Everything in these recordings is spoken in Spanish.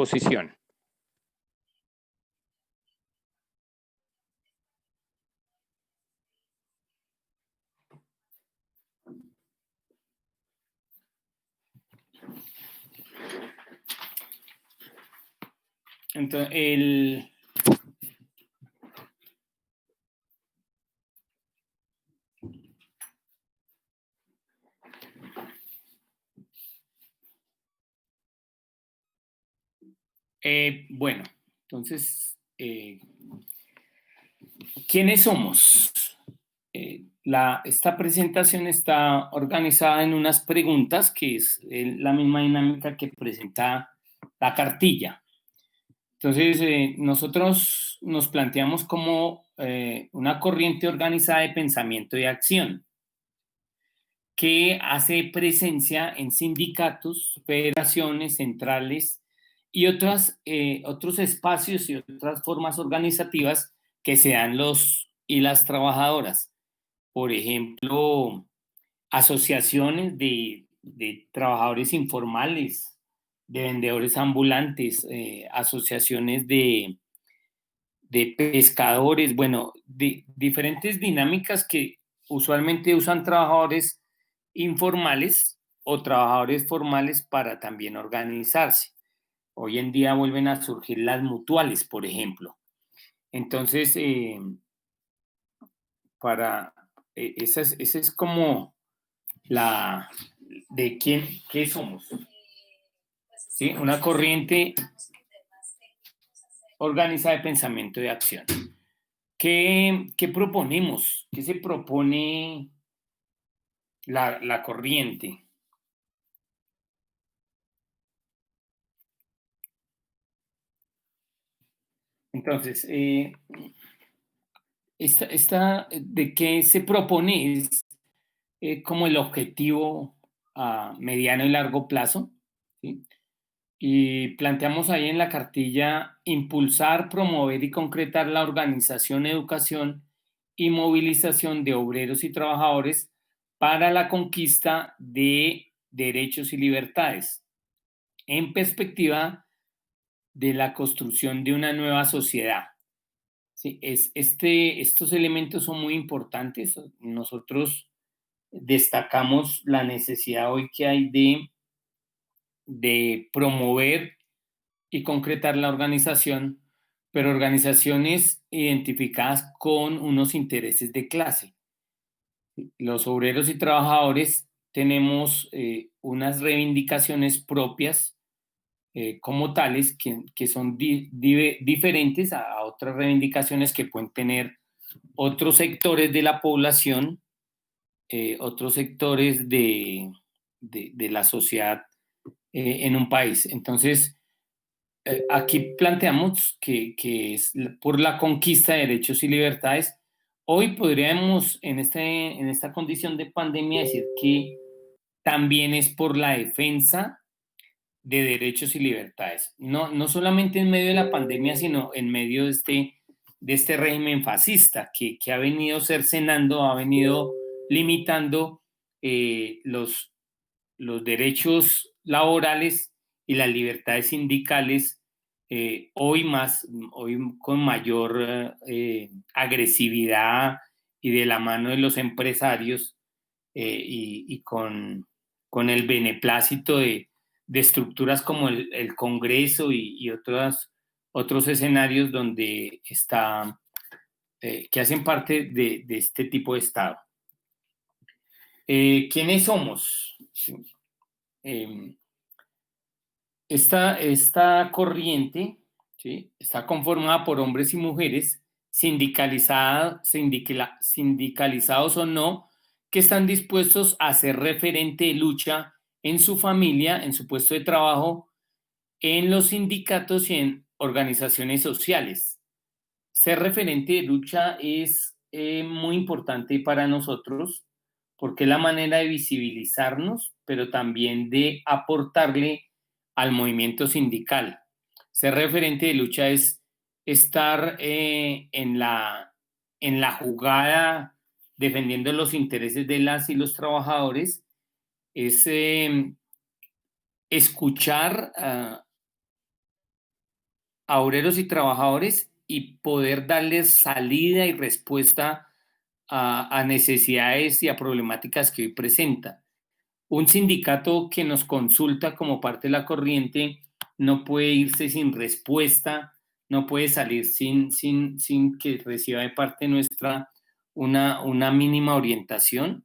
posición. Entonces, bueno, entonces, ¿quiénes somos? Esta presentación está organizada en unas preguntas que es la misma dinámica que presenta la cartilla. Entonces, nosotros nos planteamos como una corriente organizada de pensamiento y acción que hace presencia en sindicatos, federaciones, centrales y otros espacios y otras formas organizativas que sean los y las trabajadoras. Por ejemplo, asociaciones de trabajadores informales, de vendedores ambulantes, asociaciones de pescadores, bueno, de diferentes dinámicas que usualmente usan trabajadores informales o trabajadores formales para también organizarse. Hoy en día vuelven a surgir las mutuales, por ejemplo. Entonces, esa es como la de qué somos. ¿Sí? Una corriente organizada de pensamiento y de acción. ¿Qué proponemos? ¿Qué se propone la corriente? Entonces, ¿de qué se propone? Es como el objetivo a mediano y largo plazo, ¿sí? Y planteamos ahí en la cartilla impulsar, promover y concretar la organización, educación y movilización de obreros y trabajadores para la conquista de derechos y libertades en perspectiva de la construcción de una nueva sociedad. Sí, estos elementos son muy importantes. Nosotros destacamos la necesidad hoy que hay de promover y concretar la organización, pero organizaciones identificadas con unos intereses de clase. Los obreros y trabajadores tenemos unas reivindicaciones propias como tales que son diferentes a otras reivindicaciones que pueden tener otros sectores de la población, otros sectores de la sociedad en un país. Entonces, aquí planteamos que es por la conquista de derechos y libertades. Hoy podríamos, en esta condición de pandemia, decir que también es por la defensa de derechos y libertades. No solamente en medio de la pandemia, sino en medio de este régimen fascista que ha venido cercenando, ha venido limitando los derechos laborales y las libertades sindicales, hoy con mayor agresividad y de la mano de los empresarios y con el beneplácito de estructuras como el Congreso y otros escenarios donde que hacen parte de este tipo de Estado. ¿Quiénes somos? Esta corriente, ¿sí?, está conformada por hombres y mujeres sindicalizados o no, que están dispuestos a ser referente de lucha en su familia, en su puesto de trabajo, en los sindicatos y en organizaciones sociales. Ser referente de lucha es muy importante para nosotros porque es la manera de visibilizarnos, pero también de aportarle al movimiento sindical. Ser referente de lucha es estar en la jugada defendiendo los intereses de las y los trabajadores, es escuchar a obreros y trabajadores y poder darles salida y respuesta a necesidades y a problemáticas que hoy presenta. Un sindicato que nos consulta como parte de la corriente no puede irse sin respuesta, no puede salir sin que reciba de parte nuestra una mínima orientación.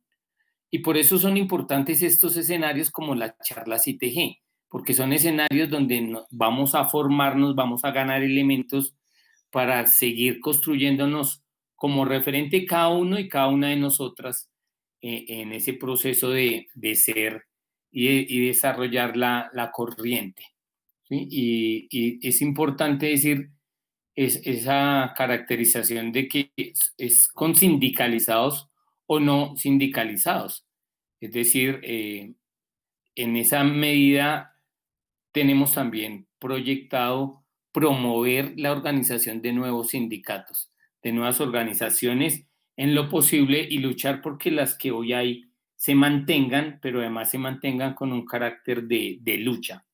Y por eso son importantes estos escenarios como las charlas ITG, porque son escenarios donde vamos a formarnos, vamos a ganar elementos para seguir construyéndonos como referente cada uno y cada una de nosotras en ese proceso de ser y desarrollar la corriente. ¿Sí? Y es importante decir esa caracterización de que es con sindicalizados o no sindicalizados. Es decir, en esa medida tenemos también proyectado promover la organización de nuevos sindicatos, de nuevas organizaciones en lo posible y luchar porque las que hoy hay se mantengan, pero además se mantengan con un carácter de lucha.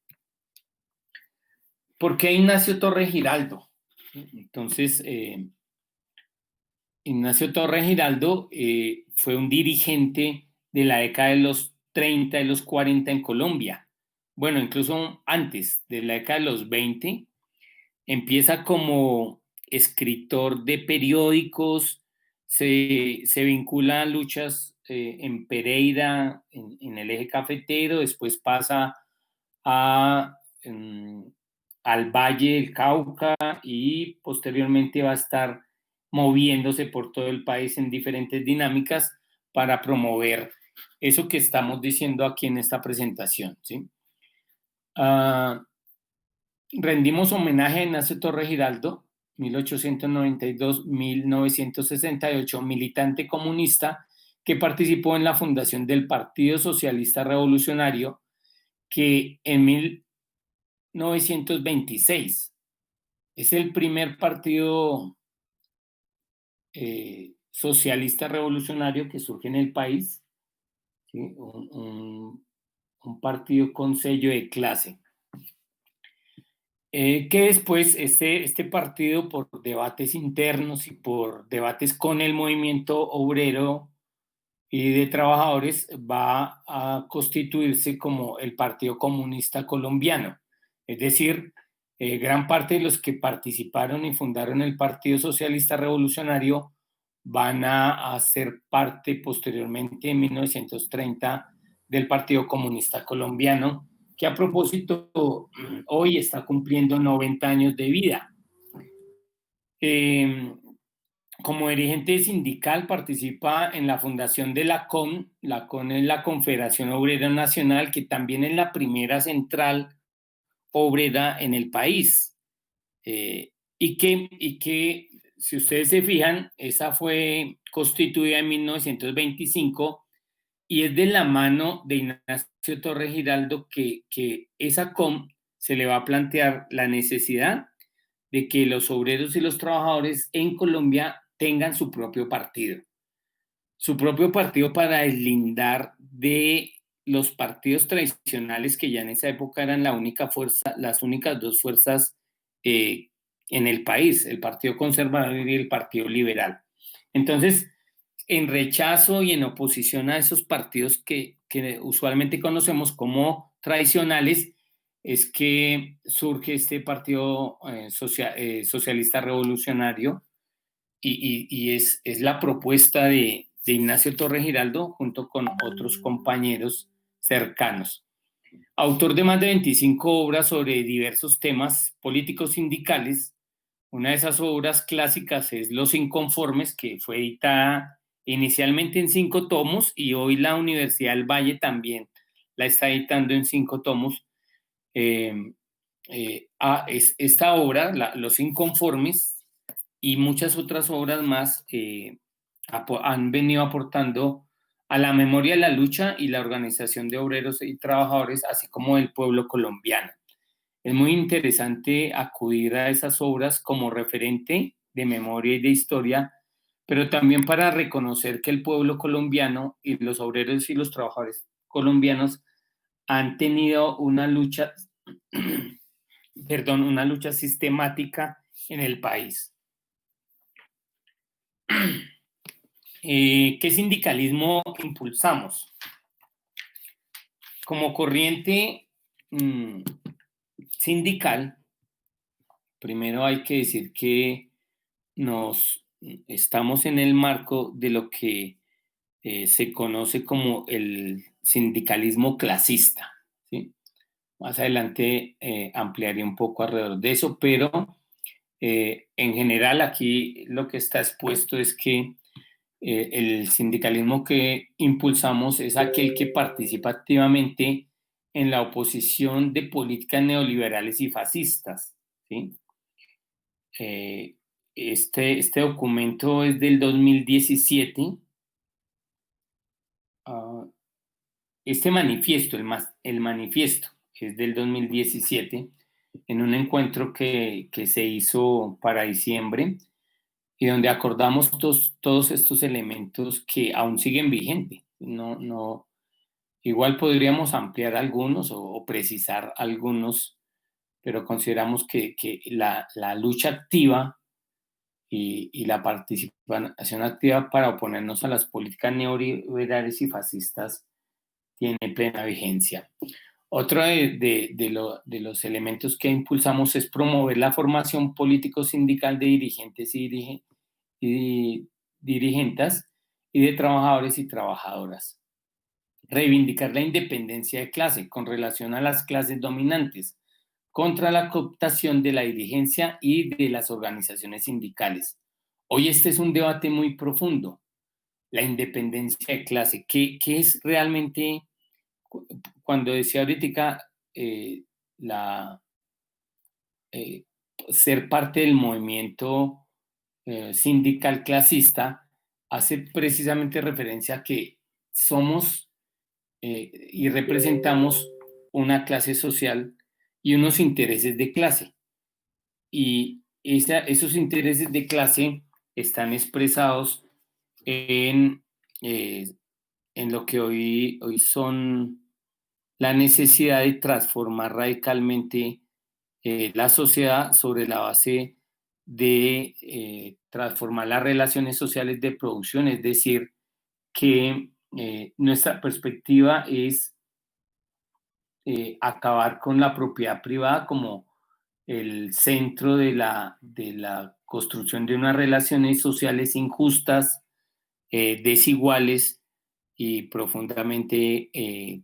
¿Por qué Ignacio Torres Giraldo? Entonces, Ignacio Torres Giraldo fue un dirigente de la década de los 30 y los 40 en Colombia. Bueno, incluso antes, de la década de los 20, empieza como escritor de periódicos, se vincula a luchas en Pereira, en el eje cafetero, después pasa a, al Valle del Cauca y posteriormente va a estar moviéndose por todo el país en diferentes dinámicas para promover eso que estamos diciendo aquí en esta presentación, ¿sí? Rendimos homenaje a Ignacio Torres Giraldo, 1892-1968, militante comunista que participó en la fundación del Partido Socialista Revolucionario, que en 1926 es el primer partido socialista revolucionario que surge en el país, ¿sí? un partido con sello de clase. Que después este partido, por debates internos y por debates con el movimiento obrero y de trabajadores, va a constituirse como el Partido Comunista Colombiano. Es decir, gran parte de los que participaron y fundaron el Partido Socialista Revolucionario van a ser parte posteriormente en 1930 del Partido Comunista Colombiano, que a propósito hoy está cumpliendo 90 años de vida. Como dirigente sindical participa en la fundación de la CON. La CON es la Confederación Obrera Nacional, que también es la primera central obrera en el país. Y que, si ustedes se fijan, esa fue constituida en 1925 y es de la mano de Ignacio Torres Giraldo que esa COM se le va a plantear la necesidad de que los obreros y los trabajadores en Colombia tengan su propio partido para deslindar de los partidos tradicionales que ya en esa época eran la única fuerza, las únicas dos fuerzas en el país, el Partido Conservador y el Partido Liberal. Entonces, en rechazo y en oposición a esos partidos que usualmente conocemos como tradicionales, es que surge este Partido Socialista Revolucionario y es la propuesta de Ignacio Torres Giraldo junto con otros compañeros cercanos. Autor de más de 25 obras sobre diversos temas políticos sindicales. Una de esas obras clásicas es Los Inconformes, que fue editada inicialmente en 5 tomos y hoy la Universidad del Valle también la está editando en 5 tomos. Esta obra, Los Inconformes, y muchas otras obras más han venido aportando a la memoria de la lucha y la organización de obreros y trabajadores, así como del pueblo colombiano. Es muy interesante acudir a esas obras como referente de memoria y de historia, pero también para reconocer que el pueblo colombiano y los obreros y los trabajadores colombianos han tenido una lucha una lucha sistemática en el país. ¿Qué sindicalismo impulsamos? Como corriente sindical, primero hay que decir que estamos en el marco de lo que se conoce como el sindicalismo clasista, ¿sí? Más adelante ampliaré un poco alrededor de eso, pero en general aquí lo que está expuesto es que el sindicalismo que impulsamos es aquel que participa activamente en la oposición de políticas neoliberales y fascistas, ¿sí? Este documento es del 2017. Este manifiesto, el manifiesto, es del 2017, en un encuentro que se hizo para diciembre y donde acordamos todos estos elementos que aún siguen vigentes. Igual podríamos ampliar algunos o precisar algunos, pero consideramos que la lucha activa y la participación activa para oponernos a las políticas neoliberales y fascistas tiene plena vigencia. Otro de los elementos que impulsamos es promover la formación político-sindical de dirigentes y dirigentas y de trabajadores y trabajadoras. Reivindicar la independencia de clase con relación a las clases dominantes, contra la cooptación de la dirigencia y de las organizaciones sindicales. Hoy este es un debate muy profundo, la independencia de clase. ¿Qué es realmente? Cuando decía ahorita la, eh, ser parte del movimiento sindical clasista, hace precisamente referencia a que somos y representamos una clase social y unos intereses de clase. Y esos intereses de clase están expresados en, eh, en lo que hoy son la necesidad de transformar radicalmente la sociedad sobre la base de transformar las relaciones sociales de producción, es decir, que nuestra perspectiva es acabar con la propiedad privada como el centro de la construcción de unas relaciones sociales injustas, desiguales y profundamente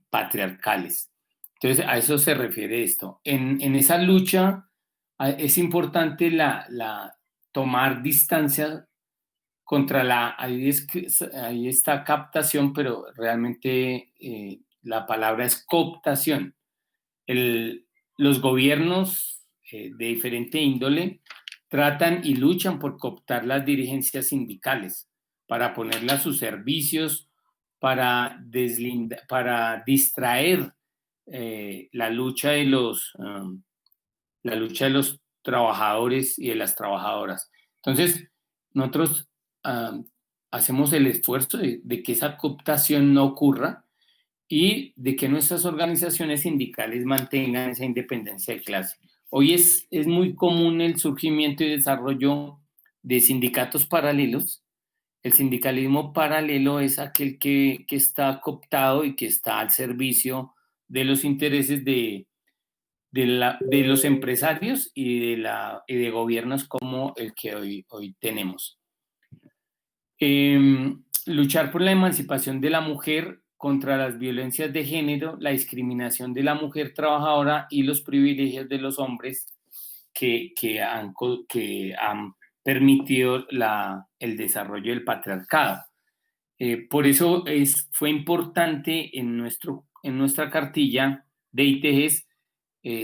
patriarcales. Entonces, a eso se refiere esto. En esa lucha es importante tomar distancia contra ahí está captación, pero realmente la palabra es cooptación. Los gobiernos de diferente índole tratan y luchan por cooptar las dirigencias sindicales para ponerlas a sus servicios, para distraer la lucha de los trabajadores y de las trabajadoras. Entonces, nosotros hacemos el esfuerzo de que esa cooptación no ocurra y de que nuestras organizaciones sindicales mantengan esa independencia de clase. Hoy es muy común el surgimiento y desarrollo de sindicatos paralelos. El sindicalismo paralelo es aquel que está cooptado y que está al servicio de los intereses de los empresarios y de gobiernos como el que hoy tenemos. Luchar por la emancipación de la mujer contra las violencias de género, la discriminación de la mujer trabajadora y los privilegios de los hombres que han permitido el desarrollo del patriarcado. Por eso fue importante en nuestra cartilla de ITGs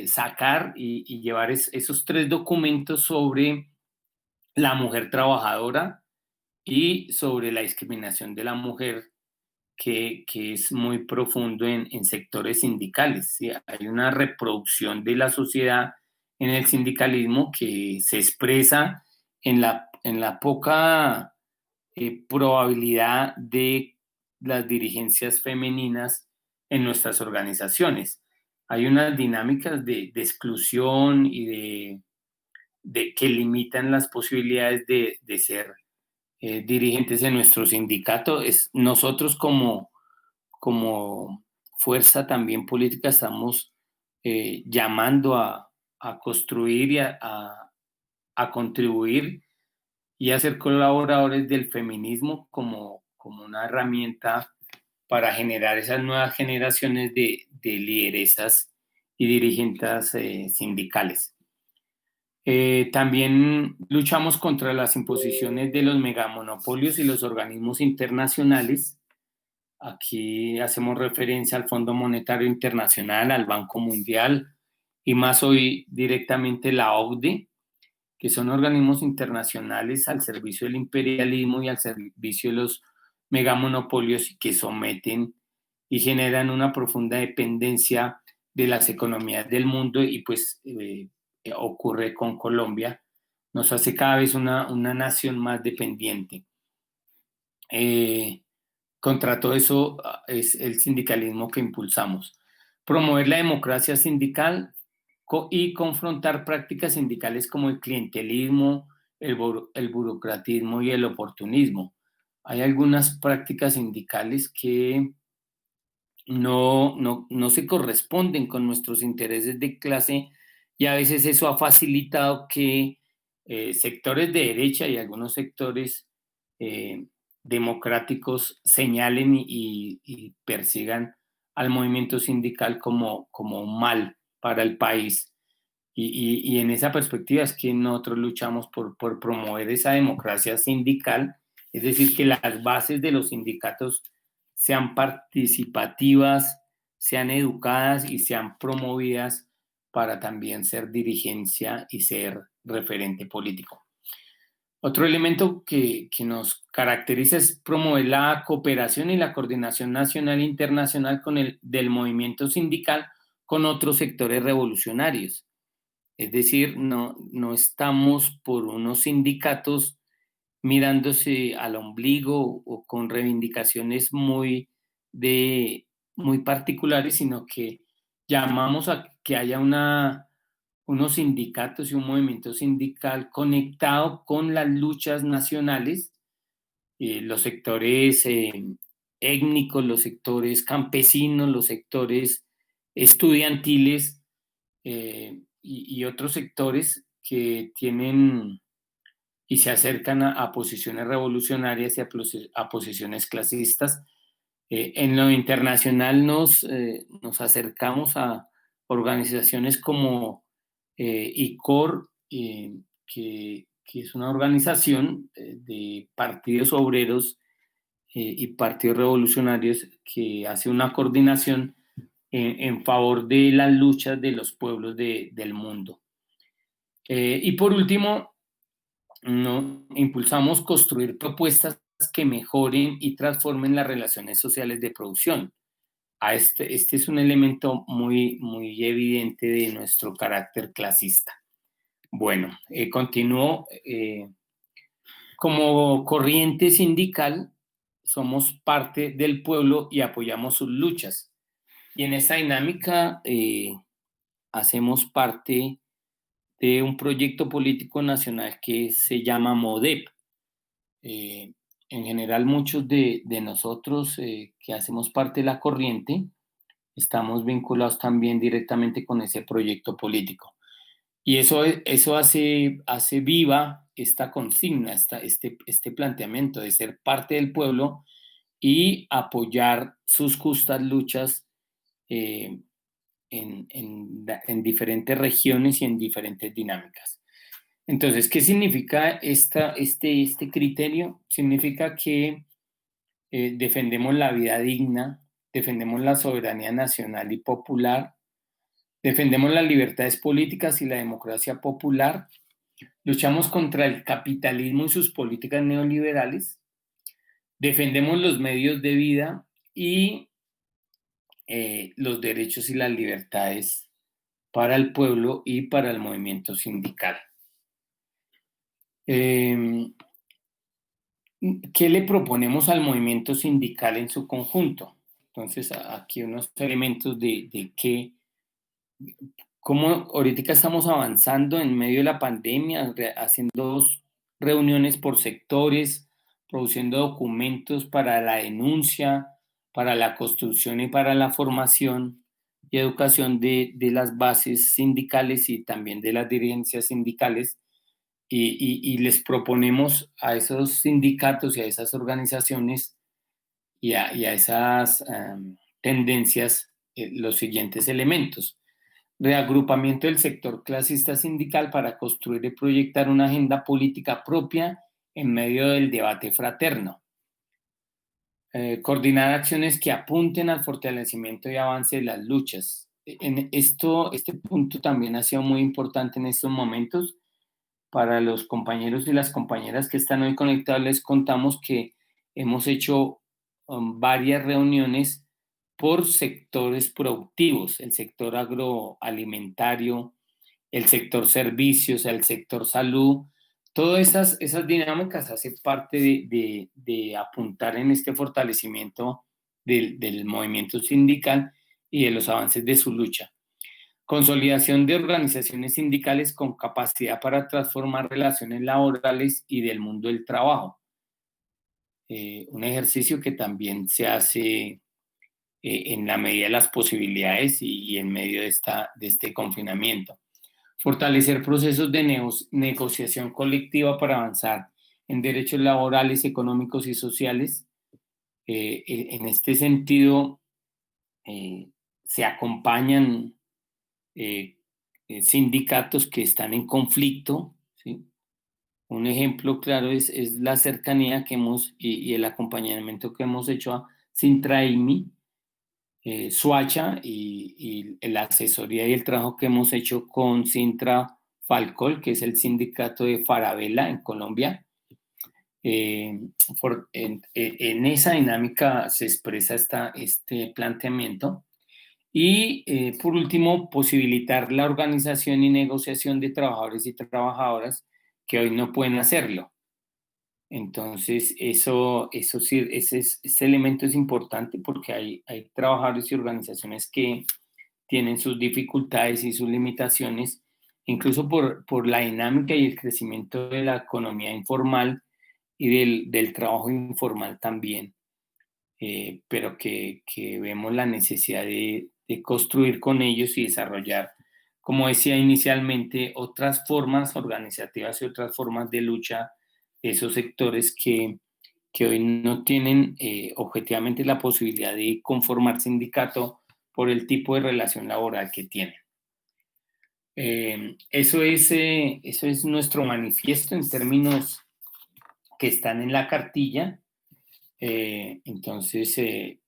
sacar y llevar esos 3 documentos sobre la mujer trabajadora y sobre la discriminación de la mujer, que es muy profundo en sectores sindicales. ¿Sí? Hay una reproducción de la sociedad en el sindicalismo que se expresa en la poca probabilidad de las dirigencias femeninas en nuestras organizaciones. hay unas dinámicas de exclusión y de que limitan las posibilidades de ser dirigentes en nuestro sindicato. Nosotros como fuerza también política estamos llamando a construir y a contribuir y a ser colaboradores del feminismo como una herramienta para generar esas nuevas generaciones de lideresas y dirigentes sindicales. También luchamos contra las imposiciones de los megamonopolios y los organismos internacionales. Aquí hacemos referencia al Fondo Monetario Internacional, al Banco Mundial y más hoy directamente la OCDE, que son organismos internacionales al servicio del imperialismo y al servicio de los megamonopolios que someten y generan una profunda dependencia de las economías del mundo y pues ocurre con Colombia, nos hace cada vez una nación más dependiente. Contra todo eso es el sindicalismo que impulsamos. Promover la democracia sindical y confrontar prácticas sindicales como el clientelismo, el burocratismo y el oportunismo. Hay algunas prácticas sindicales que no se corresponden con nuestros intereses de clase y a veces eso ha facilitado que sectores de derecha y algunos sectores democráticos señalen y persigan al movimiento sindical como un mal para el país. Y en esa perspectiva es que nosotros luchamos por promover esa democracia sindical, es decir, que las bases de los sindicatos sean participativas, sean educadas y sean promovidas para también ser dirigencia y ser referente político. Otro elemento que nos caracteriza es promover la cooperación y la coordinación nacional e internacional del movimiento sindical con otros sectores revolucionarios. Es decir, no estamos por unos sindicatos mirándose al ombligo o con reivindicaciones muy particulares, sino que llamamos a que haya unos sindicatos y un movimiento sindical conectado con las luchas nacionales, los sectores étnicos, los sectores campesinos, los sectores estudiantiles y otros sectores que tienen y se acercan a posiciones revolucionarias y a posiciones clasistas. En lo internacional nos acercamos a organizaciones como ICOR, que es una organización de partidos obreros y partidos revolucionarios que hace una coordinación en favor de las luchas de los pueblos del mundo. Y por último, impulsamos construir propuestas que mejoren y transformen las relaciones sociales de producción. Este es un elemento muy evidente de nuestro carácter clasista. Bueno, continúo. Como corriente sindical, somos parte del pueblo y apoyamos sus luchas. Y en esta dinámica hacemos parte de un proyecto político nacional que se llama MODEP. En general, muchos de nosotros que hacemos parte de la corriente estamos vinculados también directamente con ese proyecto político. Y eso hace viva esta consigna, este planteamiento de ser parte del pueblo y apoyar sus justas luchas en diferentes regiones y en diferentes dinámicas. Entonces, ¿qué significa este criterio? Significa que defendemos la vida digna, defendemos la soberanía nacional y popular, defendemos las libertades políticas y la democracia popular, luchamos contra el capitalismo y sus políticas neoliberales, defendemos los medios de vida y los derechos y las libertades para el pueblo y para el movimiento sindical. ¿Qué le proponemos al movimiento sindical en su conjunto? Entonces, aquí unos elementos de qué cómo ahorita estamos avanzando en medio de la pandemia, haciendo reuniones por sectores, produciendo documentos para la denuncia, para la construcción y para la formación y educación de las bases sindicales y también de las dirigencias sindicales. Y les proponemos a esos sindicatos y a esas organizaciones y a esas tendencias los siguientes elementos: reagrupamiento del sector clasista sindical para construir y proyectar una agenda política propia en medio del debate fraterno. Coordinar acciones que apunten al fortalecimiento y avance de las luchas. Este punto también ha sido muy importante en estos momentos. Para los compañeros y las compañeras que están hoy conectados, les contamos que hemos hecho varias reuniones por sectores productivos: el sector agroalimentario, el sector servicios, el sector salud. Todas esas dinámicas hacen parte de apuntar en este fortalecimiento del movimiento sindical y de los avances de su lucha. Consolidación de organizaciones sindicales con capacidad para transformar relaciones laborales y del mundo del trabajo. Un ejercicio que también se hace en la medida de las posibilidades y en medio de este confinamiento. Fortalecer procesos de negociación colectiva para avanzar en derechos laborales, económicos y sociales. En este sentido, se acompañan sindicatos que están en conflicto, ¿sí? Un ejemplo claro es la cercanía que hemos y el acompañamiento que hemos hecho a Sintraimi, Suacha y la asesoría y el trabajo que hemos hecho con Sintra Falcol, que es el sindicato de Falabella en Colombia. En esa dinámica se expresa este planteamiento. Y por último, posibilitar la organización y negociación de trabajadores y trabajadoras que hoy no pueden hacerlo. Entonces, ese elemento es importante porque hay trabajadores y organizaciones que tienen sus dificultades y sus limitaciones, incluso por la dinámica y el crecimiento de la economía informal y del trabajo informal también, pero que vemos la necesidad de construir con ellos y desarrollar, como decía inicialmente, otras formas organizativas y otras formas de lucha de esos sectores que hoy no tienen objetivamente la posibilidad de conformar sindicato por el tipo de relación laboral que tienen. Eso es nuestro manifiesto en términos que están en la cartilla. Entonces,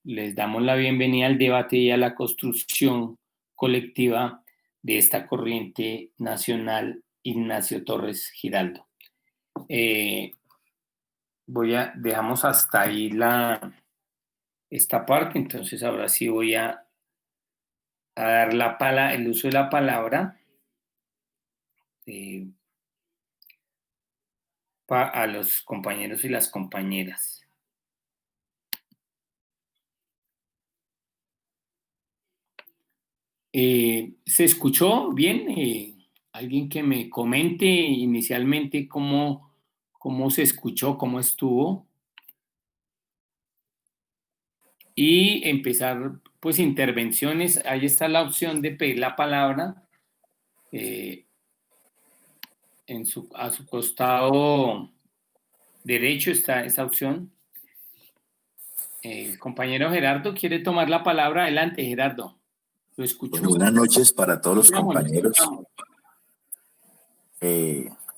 les damos la bienvenida al debate y a la construcción colectiva de esta corriente nacional Ignacio Torres Giraldo. Dejamos hasta ahí esta parte. Entonces ahora sí voy a dar el uso de la palabra a los compañeros y las compañeras. ¿Se escuchó bien? Alguien que me comente inicialmente cómo se escuchó, cómo estuvo. Y empezar, pues, intervenciones. Ahí está la opción de pedir la palabra. A su costado derecho está esa opción. El compañero Gerardo quiere tomar la palabra. Adelante, Gerardo. Lo escucho. Bueno, buenas noches para todos los compañeros.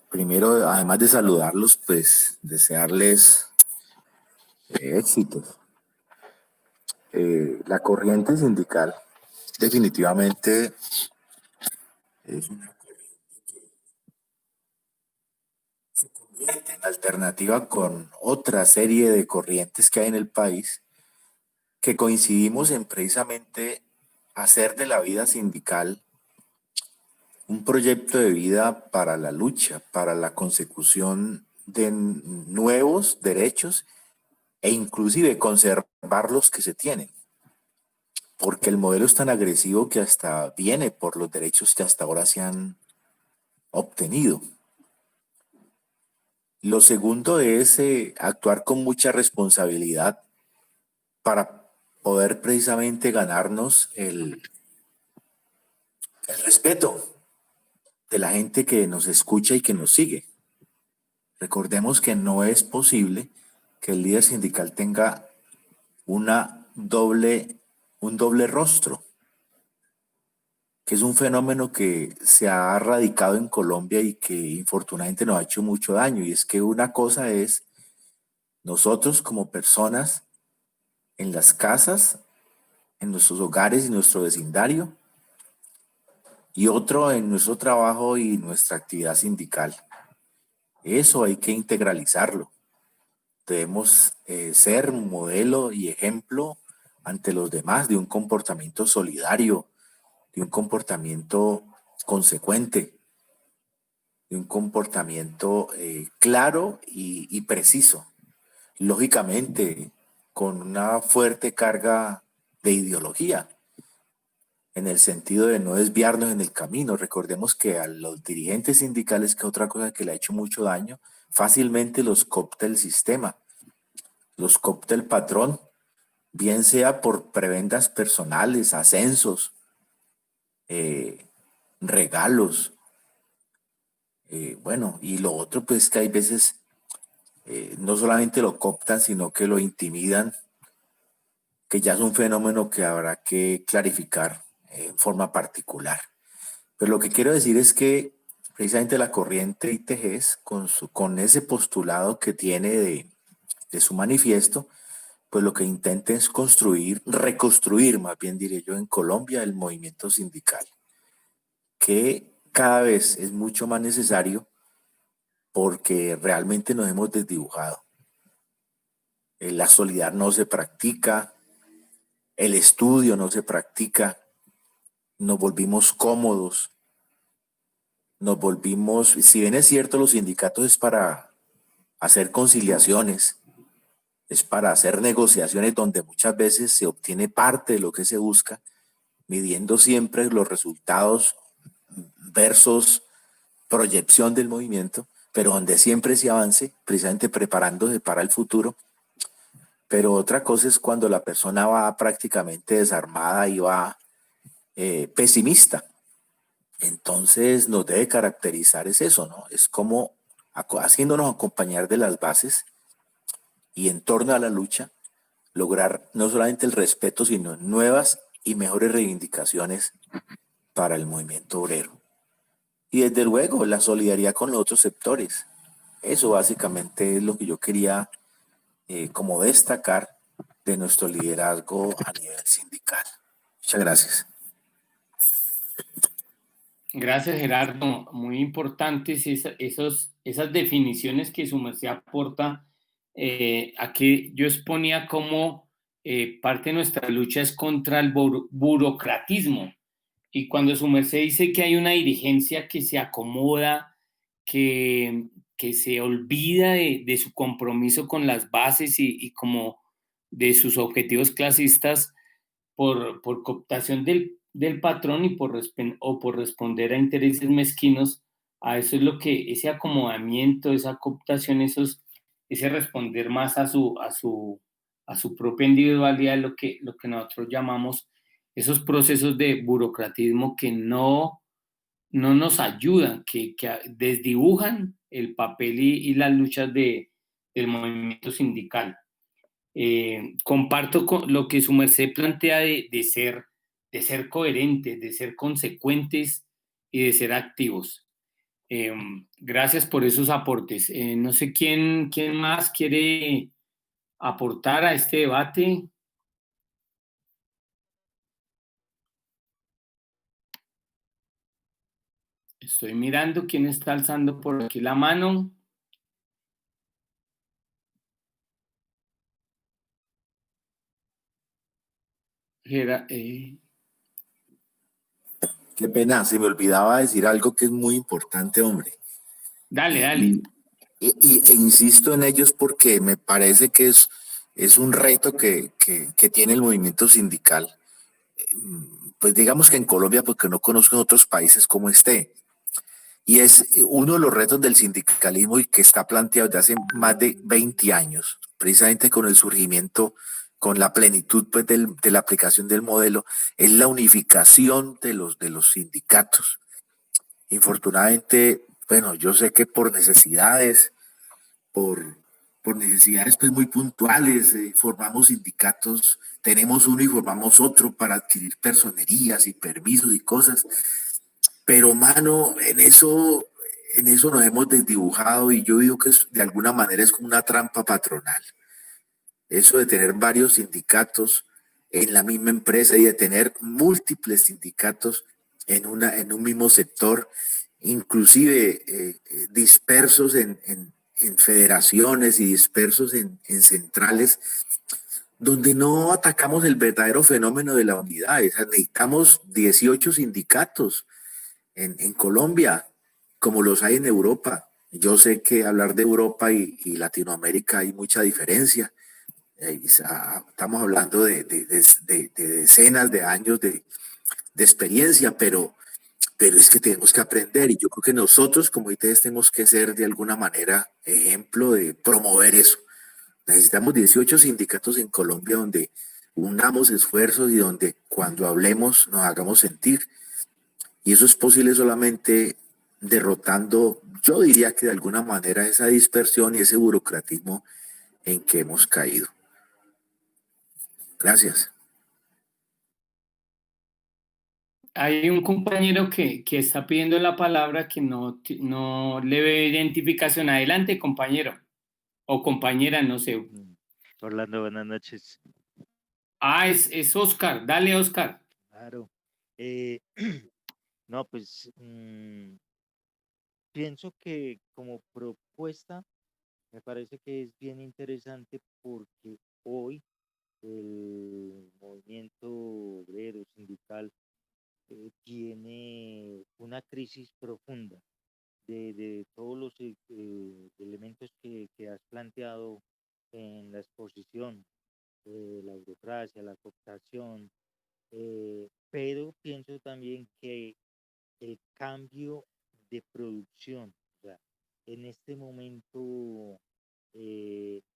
Primero, además de saludarlos, pues desearles éxitos. La corriente sindical definitivamente es una alternativa con otra serie de corrientes que hay en el país, que coincidimos en precisamente hacer de la vida sindical un proyecto de vida para la lucha, para la consecución de nuevos derechos e inclusive conservar los que se tienen. porque el modelo es tan agresivo que hasta viene por los derechos que hasta ahora se han obtenido. Lo segundo es actuar con mucha responsabilidad para poder precisamente ganarnos el respeto de la gente que nos escucha y que nos sigue. Recordemos que no es posible que el líder sindical tenga una un doble rostro, que es un fenómeno que se ha radicado en Colombia y que infortunadamente nos ha hecho mucho daño. Y es que una cosa es nosotros como personas en las casas, en nuestros hogares y nuestro vecindario, y otro en nuestro trabajo y nuestra actividad sindical. Eso hay que integralizarlo. Debemos ser modelo y ejemplo ante los demás de un comportamiento solidario, de un comportamiento consecuente, de un comportamiento claro y preciso. Lógicamente, con una fuerte carga de ideología, en el sentido de no desviarnos en el camino. Recordemos que a los dirigentes sindicales, que otra cosa que le ha hecho mucho daño, fácilmente los coopta el sistema, los coopta el patrón, bien sea por prebendas personales, ascensos, eh, regalos, bueno, y lo otro pues que hay veces no solamente lo cooptan, sino que lo intimidan, que ya es un fenómeno que habrá que clarificar en forma particular. Pero lo que quiero decir es que precisamente la corriente ITGs, con ese postulado que tiene de su manifiesto, pues lo que intenta es construir, reconstruir, más bien diré yo, en Colombia el movimiento sindical, que cada vez es mucho más necesario porque realmente nos hemos desdibujado. La solidaridad no se practica, el estudio no se practica, nos volvimos cómodos, nos volvimos, si bien es cierto, los sindicatos es para hacer conciliaciones, es para hacer negociaciones donde muchas veces se obtiene parte de lo que se busca, midiendo siempre los resultados versus proyección del movimiento, pero donde siempre se avance, precisamente preparándose para el futuro. Pero otra cosa es cuando la persona va prácticamente desarmada y va pesimista. Entonces nos debe caracterizar es eso, ¿no? Es como haciéndonos acompañar de las bases y en torno a la lucha lograr no solamente el respeto, sino nuevas y mejores reivindicaciones para el movimiento obrero. Y desde luego la solidaridad con los otros sectores. Eso básicamente es lo que yo quería como destacar de nuestro liderazgo a nivel sindical. Muchas gracias. Gracias, Gerardo. Muy importantes esas definiciones que su merced aporta. Aquí yo exponía cómo parte de nuestra lucha es contra el burocratismo. Y cuando su merced dice que hay una dirigencia que se acomoda, que se olvida de su compromiso con las bases y como de sus objetivos clasistas por cooptación del patrón y por responder a intereses mezquinos, a eso es lo que ese acomodamiento, esa cooptación, ese responder más a su propia individualidad, lo que nosotros llamamos esos procesos de burocratismo que no nos ayudan, que desdibujan el papel y las luchas del movimiento sindical. Comparto con lo que su merced plantea de ser coherentes, de ser consecuentes y de ser activos. Gracias por esos aportes. No sé quién más quiere aportar a este debate. Estoy mirando quién está alzando por aquí la mano. Qué pena, se me olvidaba decir algo que es muy importante, hombre. Dale, dale. Y, e insisto en ellos porque me parece que es un reto que tiene el movimiento sindical. pues digamos que en Colombia, porque no conozco en otros países cómo esté. Y es uno de los retos del sindicalismo y que está planteado desde hace más de 20 años, precisamente con el surgimiento, con la plenitud pues, de la aplicación del modelo, es la unificación de los sindicatos. Infortunadamente, bueno, yo sé que por, por necesidades pues, muy puntuales, formamos sindicatos, tenemos uno y formamos otro para adquirir personerías y permisos y cosas, pero, mano, en eso nos hemos desdibujado y yo digo que de alguna manera es como una trampa patronal. Eso de tener varios sindicatos en la misma empresa y de tener múltiples sindicatos en un mismo sector, inclusive dispersos en federaciones y dispersos en centrales, donde no atacamos el verdadero fenómeno de la unidad. O sea, necesitamos 18 sindicatos en Colombia, como los hay en Europa. Yo sé que hablar de Europa y Latinoamérica hay mucha diferencia. Estamos hablando de decenas de años de experiencia, pero es que tenemos que aprender y yo creo que nosotros como ITS tenemos que ser de alguna manera ejemplo de promover eso. Necesitamos 18 sindicatos en Colombia donde unamos esfuerzos y donde cuando hablemos nos hagamos sentir. Y eso es posible solamente derrotando, yo diría que de alguna manera, esa dispersión y ese burocratismo en que hemos caído. Gracias. Hay un compañero que está pidiendo la palabra que no le ve identificación. Adelante, compañero o compañera, no sé. Mm. Orlando, buenas noches. Ah, es Oscar. Dale, Oscar. Claro. Eh, no, pues pienso que como propuesta me parece que es bien interesante porque hoy el movimiento obrero sindical tiene una crisis profunda de todos los elementos que has planteado en la exposición, la burocracia, la cooptación, pero pienso también que el cambio de producción, o sea, en este momento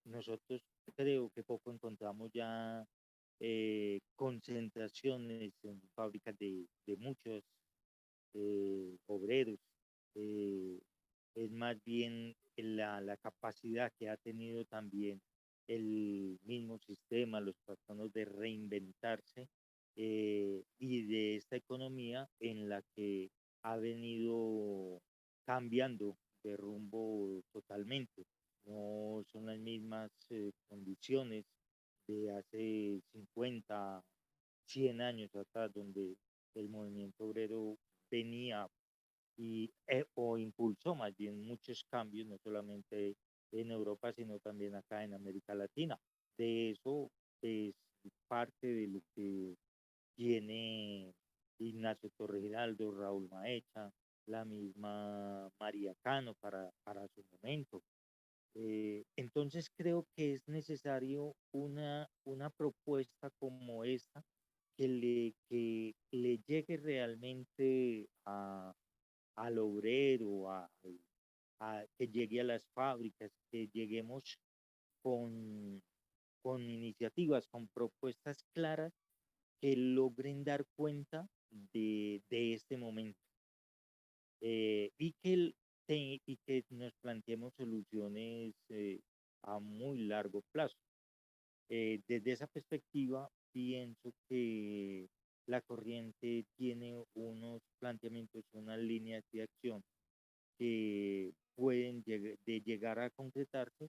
nosotros creo que poco encontramos ya concentraciones en fábricas de muchos obreros. eh, es más bien la capacidad que ha tenido también el mismo sistema, los patronos de reinventarse y de esta economía en la que ha venido cambiando de rumbo totalmente. No son las mismas condiciones de hace 50, 100 años atrás, donde el movimiento obrero venía o impulsó más bien muchos cambios, no solamente en Europa, sino también acá en América Latina. De eso es parte de lo que tiene Ignacio Torre Giraldo, Raúl Maecha, la misma María Cano para su momento. Entonces creo que es necesario una propuesta como esta que le llegue realmente al obrero, que llegue a las fábricas, que lleguemos con, con iniciativas, con propuestas claras que logren dar cuenta de este momento y que nos planteemos soluciones a muy largo plazo. Desde esa perspectiva, pienso que la corriente tiene unos planteamientos, unas líneas de acción que pueden de llegar a concretarse.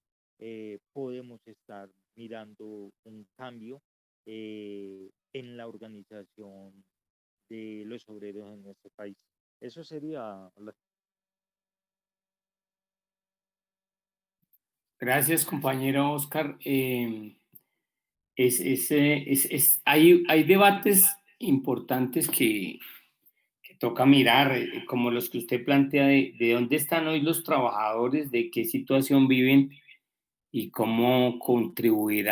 Podemos estar mirando un cambio en la organización de los obreros en nuestro país. Eso sería la... Gracias, compañero Oscar. Hay debates importantes que toca mirar, como los que usted plantea, de dónde están hoy los trabajadores, de qué situación viven y cómo contribuir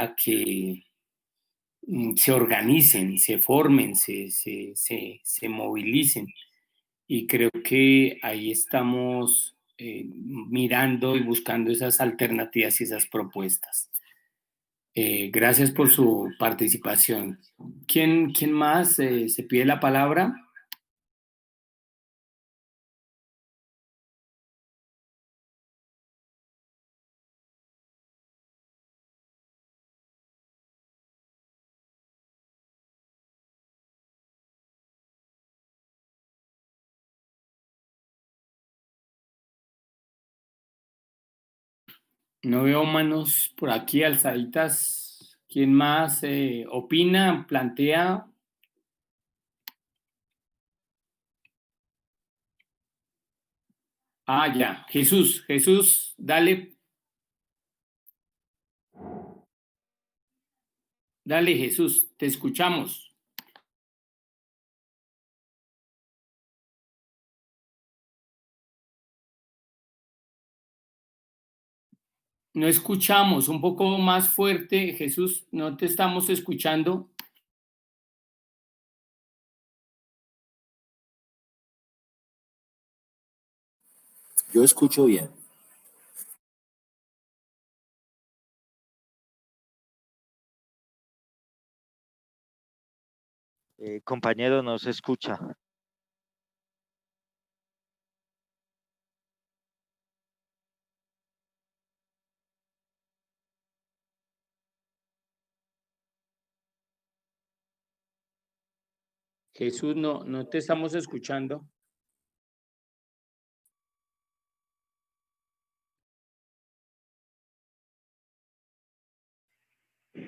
se organicen, se formen, se movilicen. Y creo que ahí estamos mirando y buscando esas alternativas y esas propuestas. Gracias por su participación. ¿Quién más se pide la palabra? No veo manos por aquí alzaditas. ¿Quién más opina, plantea? Ah, ya. Jesús, dale. Dale, Jesús, te escuchamos. No escuchamos, un poco más fuerte, Jesús, no te estamos escuchando. Yo escucho bien. Compañero, no se escucha. Jesús, no te estamos escuchando.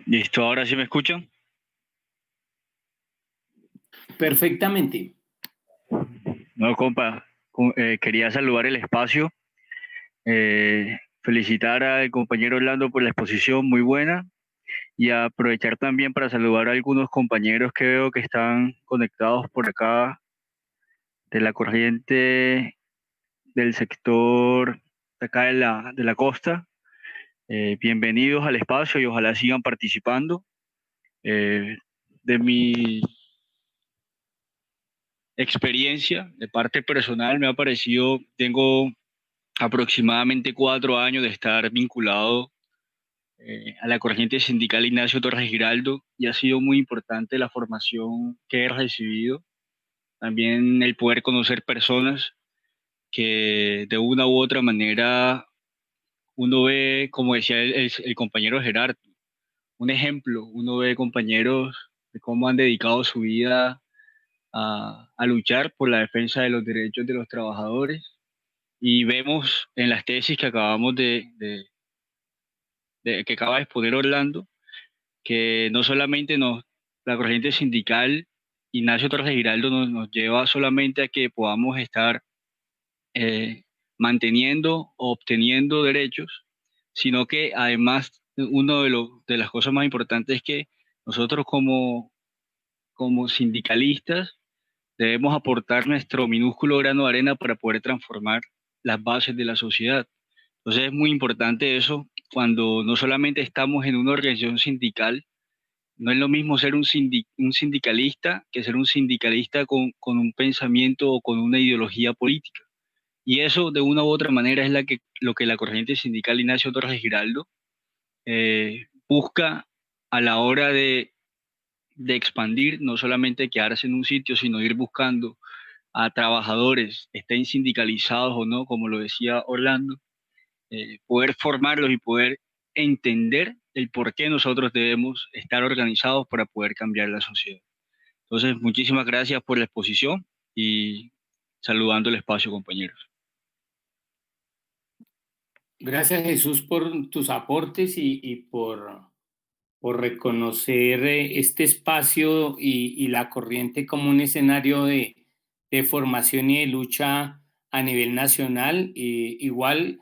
Listo, ahora sí me escuchan. Perfectamente. No, compa, quería saludar el espacio, felicitar al compañero Orlando por la exposición muy buena y aprovechar también para saludar a algunos compañeros que veo que están conectados por acá de la corriente del sector de acá de la costa. Bienvenidos al espacio y ojalá sigan participando. Eh, de mi experiencia, de parte personal, me ha parecido, tengo aproximadamente 4 años de estar vinculado a la corriente sindical Ignacio Torres Giraldo y ha sido muy importante la formación que he recibido. También el poder conocer personas que de una u otra manera uno ve, como decía el compañero Gerardo, un ejemplo, uno ve compañeros de cómo han dedicado su vida a luchar por la defensa de los derechos de los trabajadores y vemos en las tesis que acabamos que acaba de exponer Orlando, que no solamente la corriente sindical Ignacio Torres Giraldo nos lleva solamente a que podamos estar eh, manteniendo o obteniendo derechos, sino que además uno de las cosas más importantes es que nosotros como sindicalistas debemos aportar nuestro minúsculo grano de arena para poder transformar las bases de la sociedad. Entonces es muy importante eso cuando no solamente estamos en una organización sindical, no es lo mismo ser un sindicalista que ser un sindicalista con un pensamiento o con una ideología política. Y eso de una u otra manera es lo que la corriente sindical Ignacio Torres Giraldo busca a la hora de expandir, no solamente quedarse en un sitio, sino ir buscando a trabajadores, estén sindicalizados o no, como lo decía Orlando, poder formarlos y poder entender el por qué nosotros debemos estar organizados para poder cambiar la sociedad. Entonces, muchísimas gracias por la exposición y saludando el espacio, compañeros. Gracias, Jesús, por tus aportes y por reconocer este espacio y la corriente como un escenario de formación y de lucha a nivel nacional. Igual,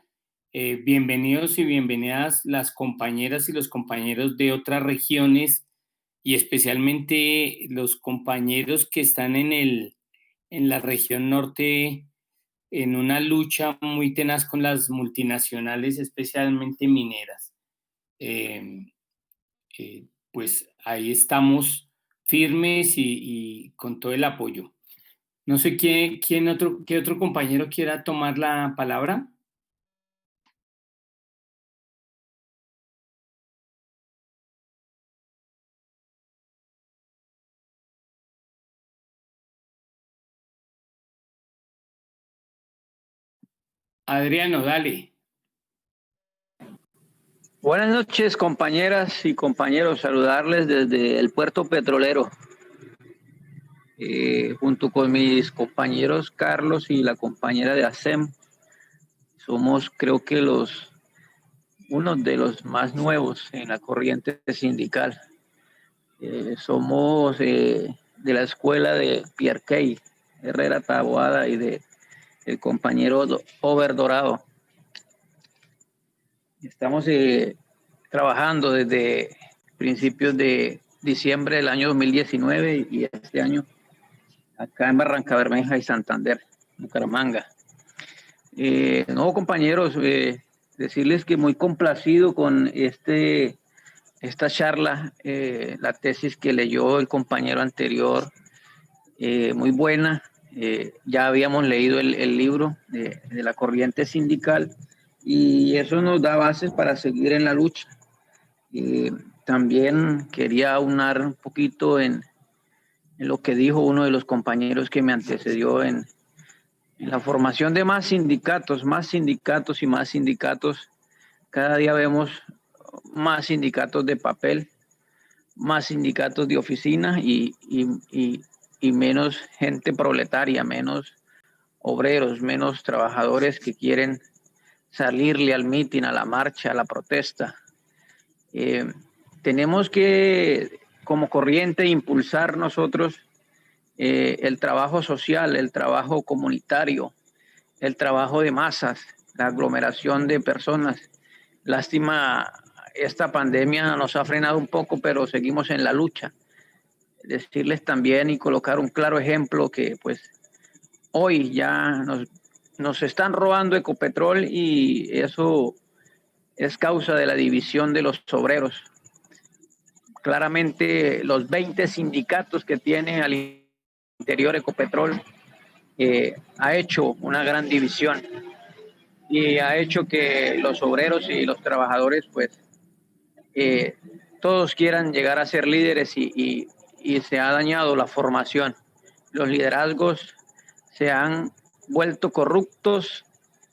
bienvenidos y bienvenidas las compañeras y los compañeros de otras regiones y especialmente los compañeros que están en la región norte en una lucha muy tenaz con las multinacionales, especialmente mineras. Eh, pues ahí estamos firmes y con todo el apoyo. No sé qué otro compañero quiera tomar la palabra. Adriano, dale. Buenas noches, compañeras y compañeros. Saludarles desde el puerto petrolero, junto con mis compañeros Carlos y la compañera de ASEM. Somos, creo que, uno de los más nuevos en la corriente sindical. Somos de la escuela de Pierre Key, Herrera Taboada, y de el compañero Over Dorado. Estamos trabajando desde principios de diciembre del año 2019 y este año acá en Barranca Bermeja y Santander, Bucaramanga. No, compañeros, decirles que muy complacido con esta charla, la tesis que leyó el compañero anterior, muy buena. Ya habíamos leído el libro de la corriente sindical y eso nos da bases para seguir en la lucha. También quería aunar un poquito en lo que dijo uno de los compañeros que me antecedió en la formación de más sindicatos y más sindicatos. Cada día vemos más sindicatos de papel, más sindicatos de oficina y menos gente proletaria, menos obreros, menos trabajadores que quieren salirle al mitin, a la marcha, a la protesta. Tenemos que, como corriente, impulsar nosotros el trabajo social, el trabajo comunitario, el trabajo de masas, la aglomeración de personas. Lástima, esta pandemia nos ha frenado un poco, pero seguimos en la lucha. Decirles también y colocar un claro ejemplo que pues hoy ya nos están robando Ecopetrol y eso es causa de la división de los obreros. Claramente los 20 sindicatos que tiene al interior Ecopetrol ha hecho una gran división y ha hecho que los obreros y los trabajadores pues todos quieran llegar a ser líderes y se ha dañado la formación. Los liderazgos se han vuelto corruptos,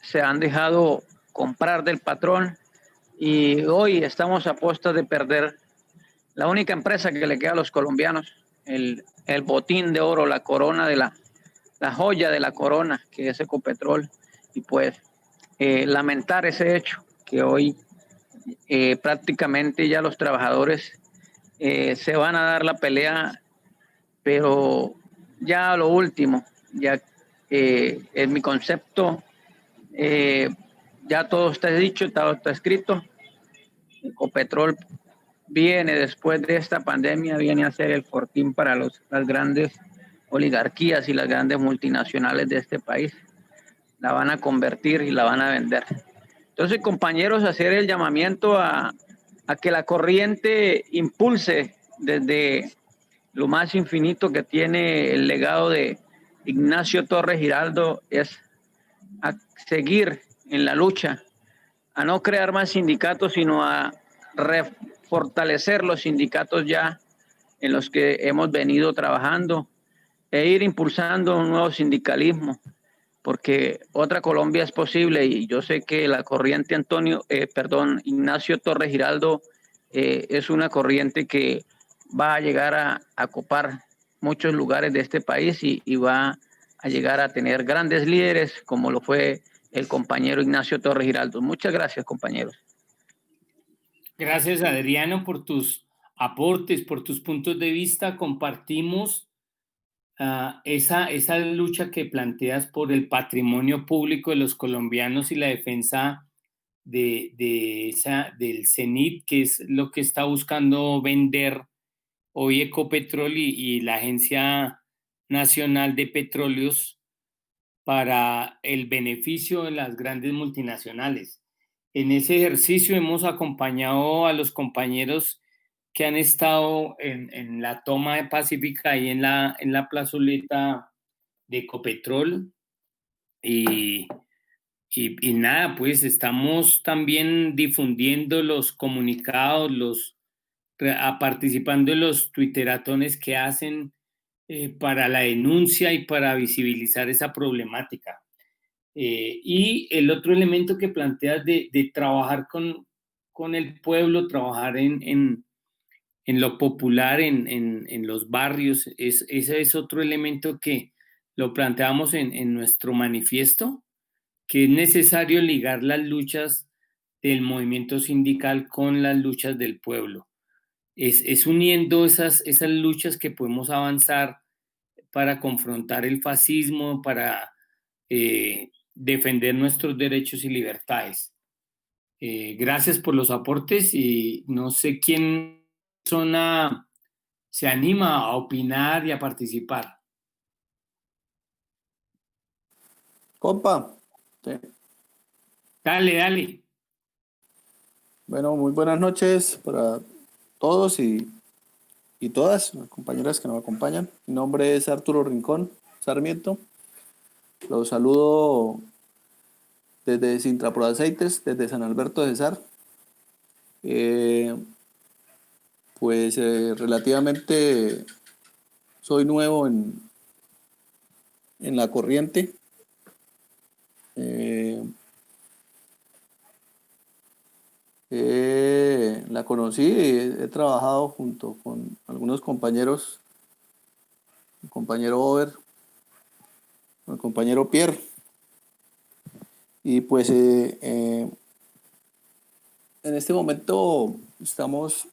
se han dejado comprar del patrón y hoy estamos a puestas de perder la única empresa que le queda a los colombianos, el botín de oro, la corona de la joya de la corona, que es Ecopetrol. Y pues lamentar ese hecho, que hoy prácticamente ya los trabajadores se van a dar la pelea, pero ya lo último, ya en mi concepto, ya todo está dicho, todo está escrito. Ecopetrol viene después de esta pandemia, viene a ser el fortín para las grandes oligarquías y las grandes multinacionales de este país. La van a convertir y la van a vender. Entonces, compañeros, hacer el llamamiento a que la corriente impulse desde lo más infinito que tiene el legado de Ignacio Torres Giraldo, es a seguir en la lucha, a no crear más sindicatos, sino a fortalecer los sindicatos ya en los que hemos venido trabajando e ir impulsando un nuevo sindicalismo, porque otra Colombia es posible y yo sé que la corriente Ignacio Torres Giraldo es una corriente que va a llegar a copar muchos lugares de este país y va a llegar a tener grandes líderes como lo fue el compañero Ignacio Torres Giraldo. Muchas gracias, compañeros. Gracias, Adriano, por tus aportes, por tus puntos de vista. Compartimos esa lucha que planteas por el patrimonio público de los colombianos y la defensa del CENIT, que es lo que está buscando vender hoy Ecopetrol y la Agencia Nacional de Petróleos para el beneficio de las grandes multinacionales. En ese ejercicio hemos acompañado a los compañeros que han estado en la toma de Pacífica y en la plazoleta de Ecopetrol. Y nada, pues estamos también difundiendo los comunicados, participando en los twitteratones que hacen para la denuncia y para visibilizar esa problemática. Y el otro elemento que planteas de trabajar con el pueblo, trabajar en lo popular, en los barrios, ese es otro elemento que lo planteamos en nuestro manifiesto, que es necesario ligar las luchas del movimiento sindical con las luchas del pueblo. Es uniendo esas luchas que podemos avanzar para confrontar el fascismo, para defender nuestros derechos y libertades. Gracias por los aportes y no sé quién se anima a opinar y a participar. Compa. Sí. Dale. Bueno, muy buenas noches para todos y todas las compañeras que nos acompañan. Mi nombre es Arturo Rincón Sarmiento. Los saludo desde Sintra Proaceites, desde San Alberto de Cesar. Relativamente soy nuevo en la corriente. La conocí y he trabajado junto con algunos compañeros, el compañero Over, el compañero Pierre, y pues en este momento estamos,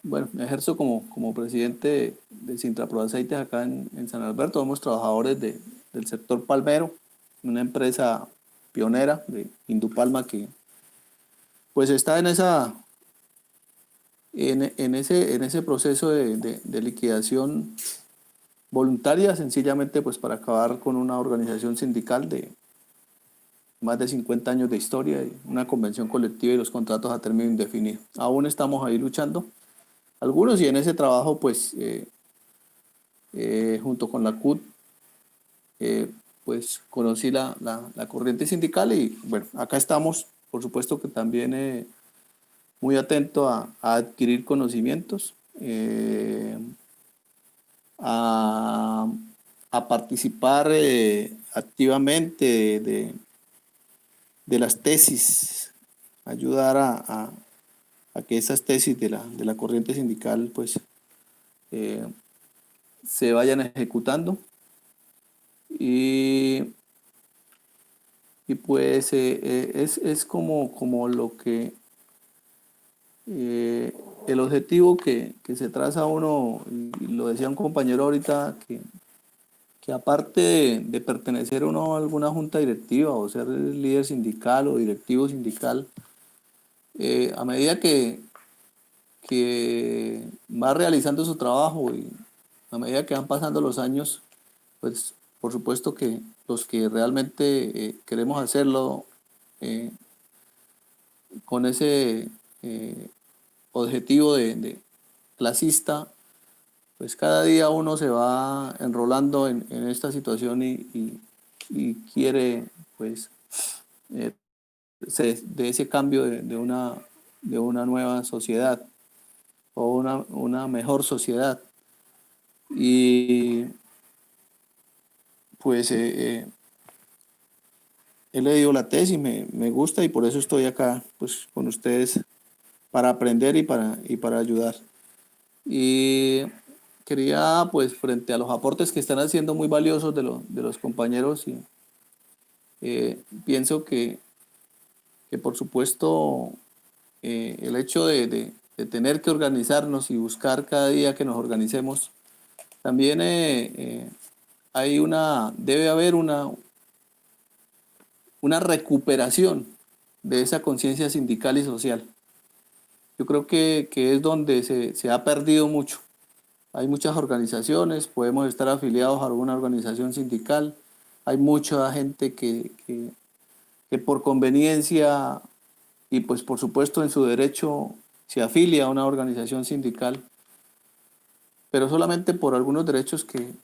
bueno, ejerzo como presidente de Sintra Proaceites acá en San Alberto. Somos trabajadores del sector palmero, una empresa pionera de Indupalma que pues está en ese proceso de liquidación voluntaria, sencillamente pues para acabar con una organización sindical de más de 50 años de historia, y una convención colectiva y los contratos a término indefinido. Aún estamos ahí luchando algunos, y en ese trabajo pues junto con la CUT pues conocí la corriente sindical y bueno, acá estamos, por supuesto que también muy atento a adquirir conocimientos, a participar activamente de las tesis, ayudar a que esas tesis de la corriente sindical pues se vayan ejecutando y pues es como lo que el objetivo que se traza uno, y lo decía un compañero ahorita, que aparte de pertenecer uno a alguna junta directiva o ser líder sindical o directivo sindical, a medida que va realizando su trabajo y a medida que van pasando los años, pues por supuesto que los que realmente queremos hacerlo con ese objetivo de clasista, pues cada día uno se va enrolando en esta situación y quiere pues de ese cambio de una nueva sociedad o una mejor sociedad. Y pues he leído la tesis, me gusta, y por eso estoy acá pues con ustedes para aprender y para ayudar. Y quería, pues, frente a los aportes que están haciendo muy valiosos de los compañeros, y pienso que por supuesto el hecho de tener que organizarnos y buscar cada día que nos organicemos, también debe haber una recuperación de esa conciencia sindical y social. Yo creo que es donde se ha perdido mucho. Hay muchas organizaciones, podemos estar afiliados a alguna organización sindical, hay mucha gente que por conveniencia y pues por supuesto en su derecho se afilia a una organización sindical, pero solamente por algunos derechos que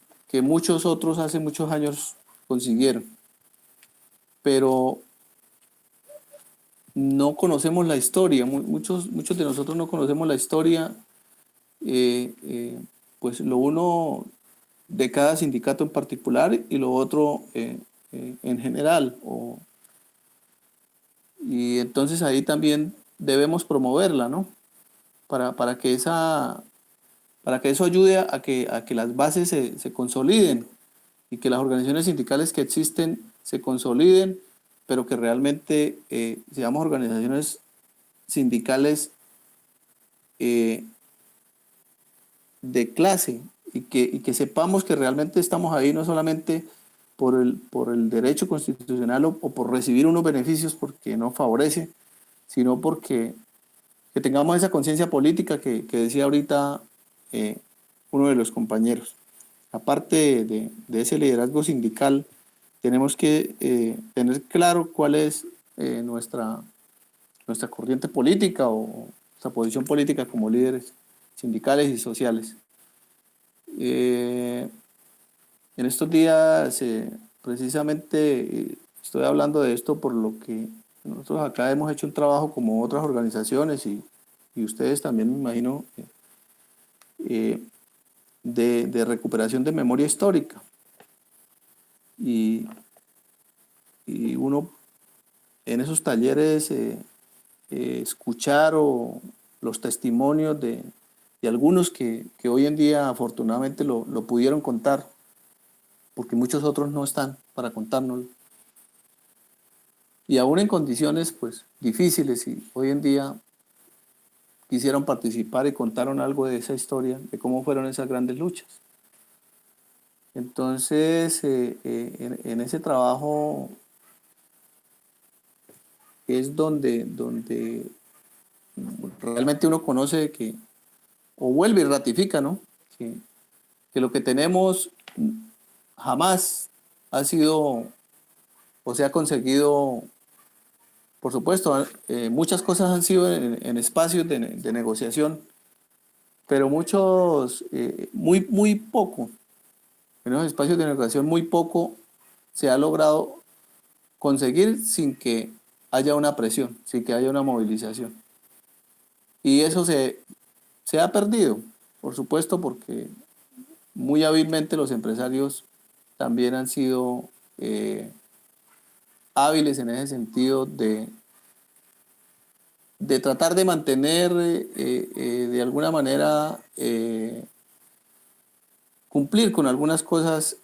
muchos otros hace muchos años consiguieron. Pero no conocemos la historia, muchos de nosotros no conocemos la historia, pues lo uno de cada sindicato en particular y lo otro en general. Y entonces ahí también debemos promoverla, ¿no? Para que eso ayude a que las bases se consoliden y que las organizaciones sindicales que existen se consoliden, pero que realmente seamos organizaciones sindicales de clase y que sepamos que realmente estamos ahí no solamente por el derecho constitucional o por recibir unos beneficios porque nos favorece, sino porque que tengamos esa conciencia política que decía ahorita uno de los compañeros. Aparte de ese liderazgo sindical, tenemos que tener claro cuál es nuestra corriente política o nuestra posición política como líderes sindicales y sociales. En estos días, precisamente, estoy hablando de esto por lo que nosotros acá hemos hecho un trabajo como otras organizaciones y ustedes también, me imagino, de recuperación de memoria histórica. Y uno en esos talleres escuchar los testimonios de algunos que hoy en día afortunadamente lo pudieron contar, porque muchos otros no están para contárnoslo. Y aún en condiciones pues difíciles, y hoy en día quisieron participar y contaron algo de esa historia, de cómo fueron esas grandes luchas. Entonces, en ese trabajo es donde realmente uno conoce o vuelve y ratifica, ¿no? Que lo que tenemos jamás ha sido o se ha conseguido, por supuesto, muchas cosas han sido en espacios de negociación, pero muy poco, en los espacios de negociación muy poco se ha logrado conseguir sin que haya una presión, sin que haya una movilización. Y eso se ha perdido, por supuesto, porque muy hábilmente los empresarios también han sido hábiles en ese sentido de tratar de mantener de alguna manera cumplir con algunas cosas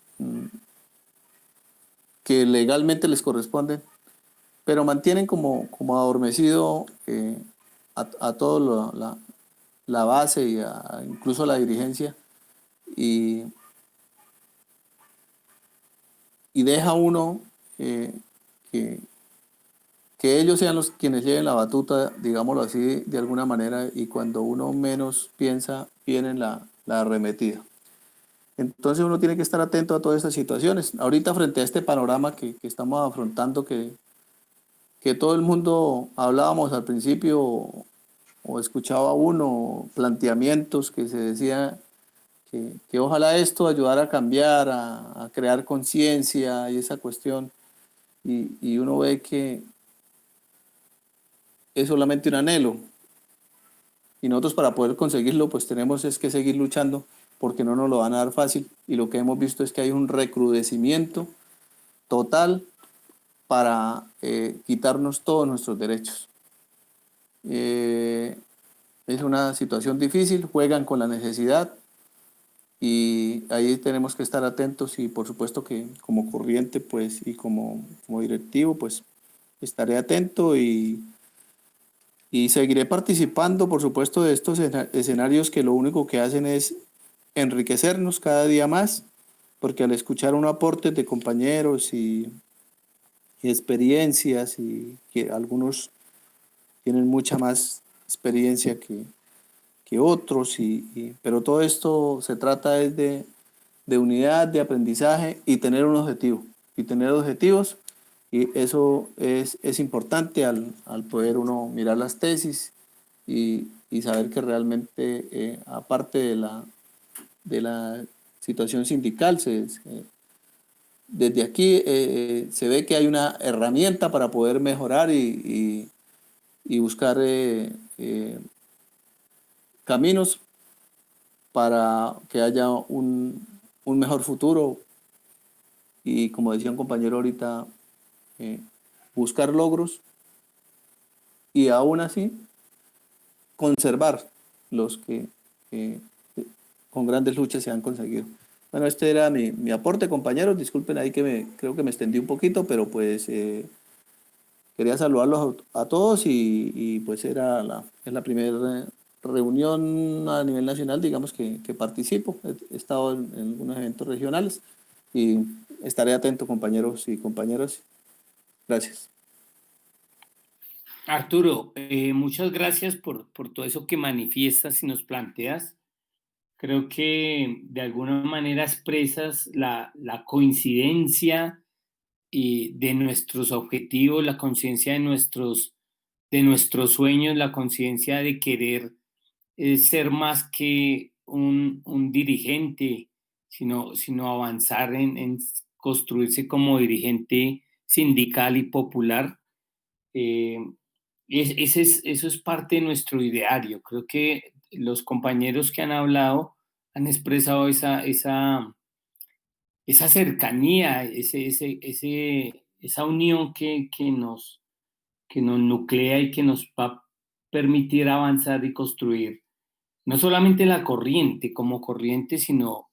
que legalmente les corresponden, pero mantienen como adormecido a toda la base y incluso a la dirigencia, y deja uno que ellos sean los quienes lleven la batuta, digámoslo así, de alguna manera, y cuando uno menos piensa, viene la arremetida. Entonces uno tiene que estar atento a todas estas situaciones. Ahorita, frente a este panorama que estamos afrontando, que todo el mundo hablábamos al principio o escuchaba uno planteamientos que se decía que ojalá esto ayudara a cambiar, a crear conciencia y esa cuestión, y uno ve que es solamente un anhelo, y nosotros para poder conseguirlo pues tenemos que seguir luchando, porque no nos lo van a dar fácil, y lo que hemos visto es que hay un recrudecimiento total para quitarnos todos nuestros derechos. Es una situación difícil, juegan con la necesidad, y ahí tenemos que estar atentos, y por supuesto que como corriente pues y como directivo pues estaré atento y seguiré participando, por supuesto, de estos escenarios que lo único que hacen es enriquecernos cada día más, porque al escuchar un aporte de compañeros y experiencias, y que algunos tienen mucha más experiencia que otros, pero todo esto se trata es de unidad, de aprendizaje y tener un objetivo, y tener objetivos. Y eso es importante al poder uno mirar las tesis y saber que realmente, aparte de la situación sindical, desde aquí se ve que hay una herramienta para poder mejorar y buscar caminos para que haya un mejor futuro y, como decía un compañero ahorita, buscar logros y aún así conservar los que con grandes luchas se han conseguido. Bueno, este era mi aporte, compañeros. Disculpen ahí que creo que me extendí un poquito, pero pues quería saludarlos a todos y pues es la primera reunión a nivel nacional, digamos, que participo. He estado en algunos eventos regionales y estaré atento, compañeros y compañeras. Gracias. Arturo, muchas gracias por todo eso que manifiestas y nos planteas. Creo que de alguna manera expresas la coincidencia de nuestros objetivos, la conciencia de nuestros sueños, la conciencia de querer ser más que un dirigente, sino avanzar en construirse como dirigente sindical y popular. Eh, eso es parte de nuestro ideario. Creo que los compañeros que han hablado han expresado esa cercanía, esa unión que nos nuclea y que nos va a permitir avanzar y construir no solamente la corriente como corriente, sino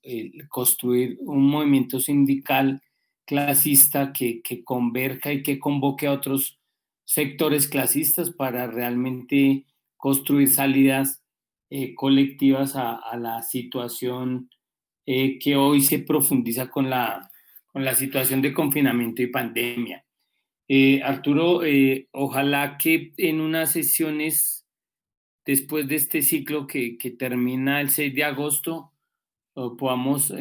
construir un movimiento sindical clasista que converja y que convoque a otros sectores clasistas para realmente construir salidas colectivas a la situación que hoy se profundiza con la situación de confinamiento y pandemia. Arturo, ojalá que en unas sesiones después de este ciclo que termina el 6 de agosto, podamos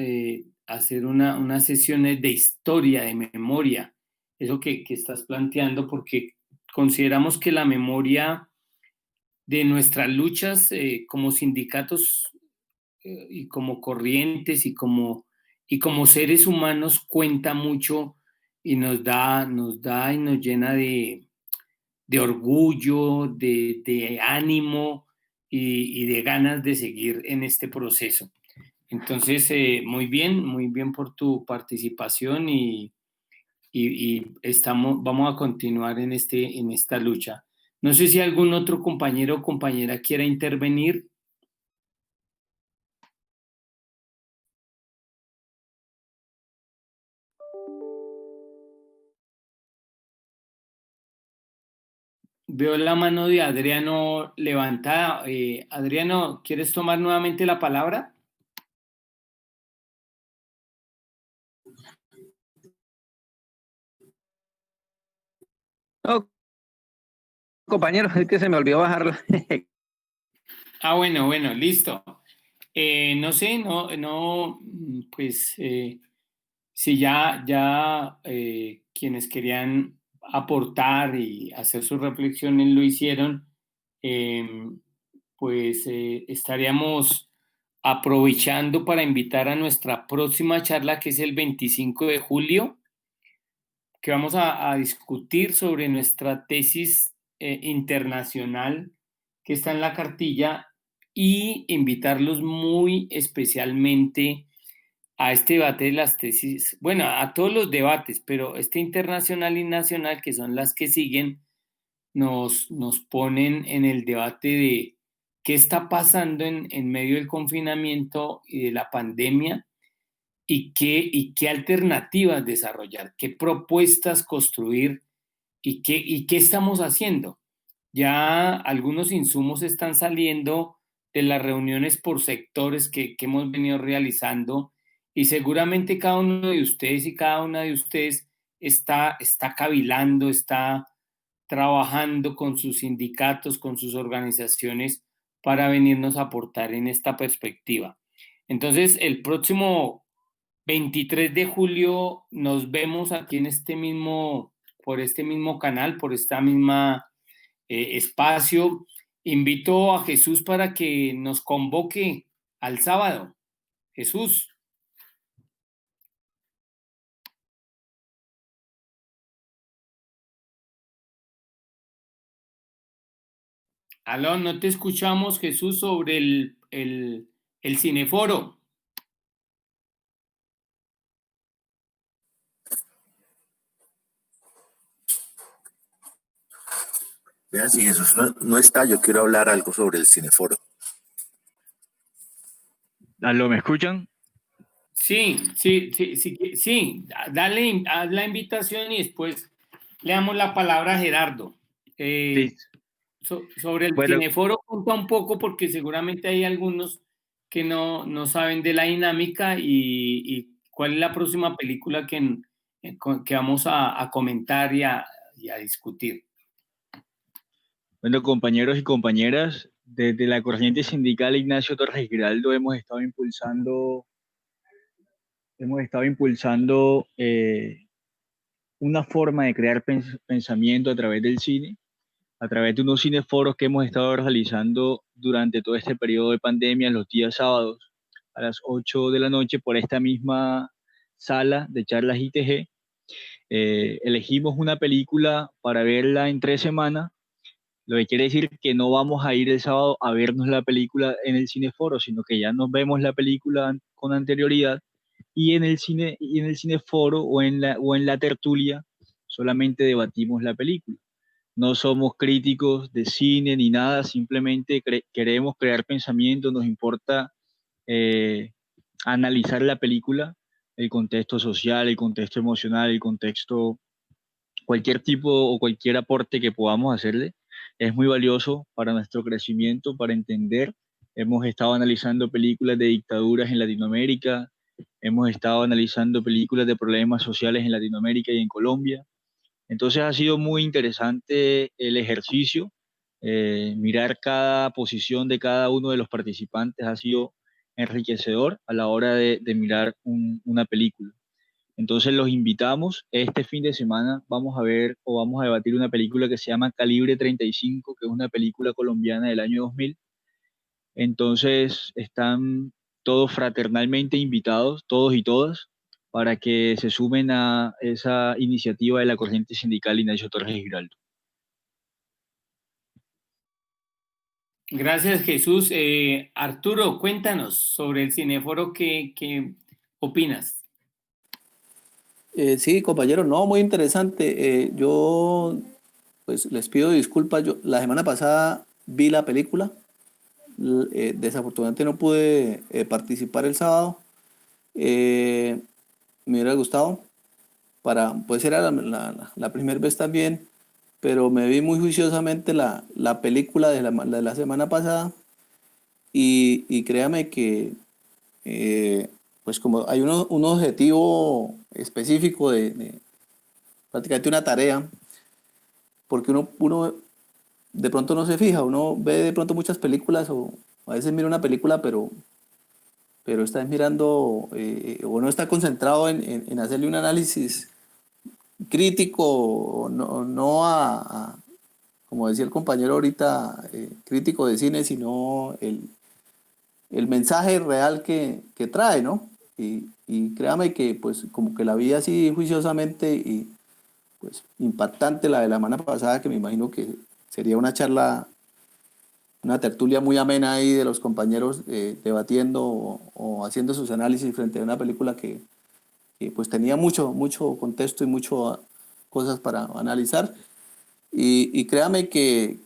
hacer unas sesiones de historia, de memoria, eso que estás planteando, porque consideramos que la memoria de nuestras luchas como sindicatos y como corrientes y como seres humanos cuenta mucho y nos da y nos llena de orgullo, de ánimo y de ganas de seguir en este proceso. Entonces, muy bien por tu participación y vamos a continuar en esta lucha. No sé si algún otro compañero o compañera quiera intervenir. Veo la mano de Adriano levantada. Adriano, ¿quieres tomar nuevamente la palabra? No, compañeros, es que se me olvidó bajarla. Bueno, listo. No sé, pues si ya quienes querían aportar y hacer sus reflexiones lo hicieron, pues estaríamos aprovechando para invitar a nuestra próxima charla, que es el 25 de julio, que vamos a discutir sobre nuestra tesis internacional que está en la cartilla y invitarlos muy especialmente a este debate de las tesis, bueno, a todos los debates, pero este internacional y nacional, que son las que siguen, nos ponen en el debate de qué está pasando en medio del confinamiento y de la pandemia y qué alternativas desarrollar, qué propuestas construir y qué estamos haciendo. Ya algunos insumos están saliendo de las reuniones por sectores que hemos venido realizando y seguramente cada uno de ustedes y cada una de ustedes está cavilando, está trabajando con sus sindicatos, con sus organizaciones para venirnos a aportar en esta perspectiva. Entonces, el próximo 23 de julio nos vemos aquí por este mismo canal, por esta misma espacio. invito a Jesús para que nos convoque al sábado. Jesús. Aló, no te escuchamos, Jesús, sobre el cineforo. Vean, si Jesús no está, yo quiero hablar algo sobre el cineforo. ¿Aló, me escuchan? Sí. Dale, haz la invitación y después le damos la palabra a Gerardo. Sí. Sobre el Bueno, cineforo, cuenta un poco porque seguramente hay algunos que no saben de la dinámica y cuál es la próxima película que vamos a comentar y a discutir. bueno, compañeros y compañeras, desde la corriente sindical Ignacio Torres Giraldo hemos estado impulsando una forma de crear pensamiento a través del cine, a través de unos cineforos que hemos estado realizando durante todo este periodo de pandemia, los días sábados a las 8 de la noche por esta misma sala de charlas ITG. Elegimos una película para verla en 3 semanas, lo que quiere decir que no vamos a ir el sábado a vernos la película en el cineforo, sino que ya nos vemos la película con anterioridad y en el cineforo o en la tertulia solamente debatimos la película. No somos críticos de cine ni nada, simplemente queremos crear pensamiento, nos importa eh, analizar la película, el contexto social, el contexto emocional, el contexto, cualquier tipo o cualquier aporte que podamos hacerle es muy valioso para nuestro crecimiento, para entender. Hemos estado analizando películas de dictaduras en Latinoamérica, hemos estado analizando películas de problemas sociales en Latinoamérica y en Colombia. Entonces ha sido muy interesante el ejercicio. Mirar cada posición de cada uno de los participantes ha sido enriquecedor a la hora de mirar una película. Entonces los invitamos. Este fin de semana vamos a ver o vamos a debatir una película que se llama Calibre 35, que es una película colombiana del año 2000. Entonces están todos fraternalmente invitados, todos y todas, para que se sumen a esa iniciativa de la corriente sindical Ignacio Torres Giraldo. Gracias, Jesús. Arturo, cuéntanos sobre el cineforo, ¿qué opinas? Sí, compañero, no, muy interesante. Yo, pues, les pido disculpas. Yo la semana pasada vi la película. Desafortunadamente no pude participar el sábado. Me hubiera gustado. Pues era la primera vez también, pero me vi muy juiciosamente la película de la semana pasada y créame que pues como hay un objetivo específico de prácticamente una tarea, porque uno de pronto no se fija, uno ve de pronto muchas películas o a veces mira una película, pero está mirando o no está concentrado en hacerle un análisis crítico, no como decía el compañero ahorita, crítico de cine, sino el mensaje real que trae, ¿no? Y créame que pues como que la vi así juiciosamente y pues impactante la de la semana pasada, que me imagino que sería una charla, una tertulia muy amena ahí de los compañeros debatiendo o haciendo sus análisis frente a una película que pues tenía mucho contexto y muchas cosas para analizar. Y créame que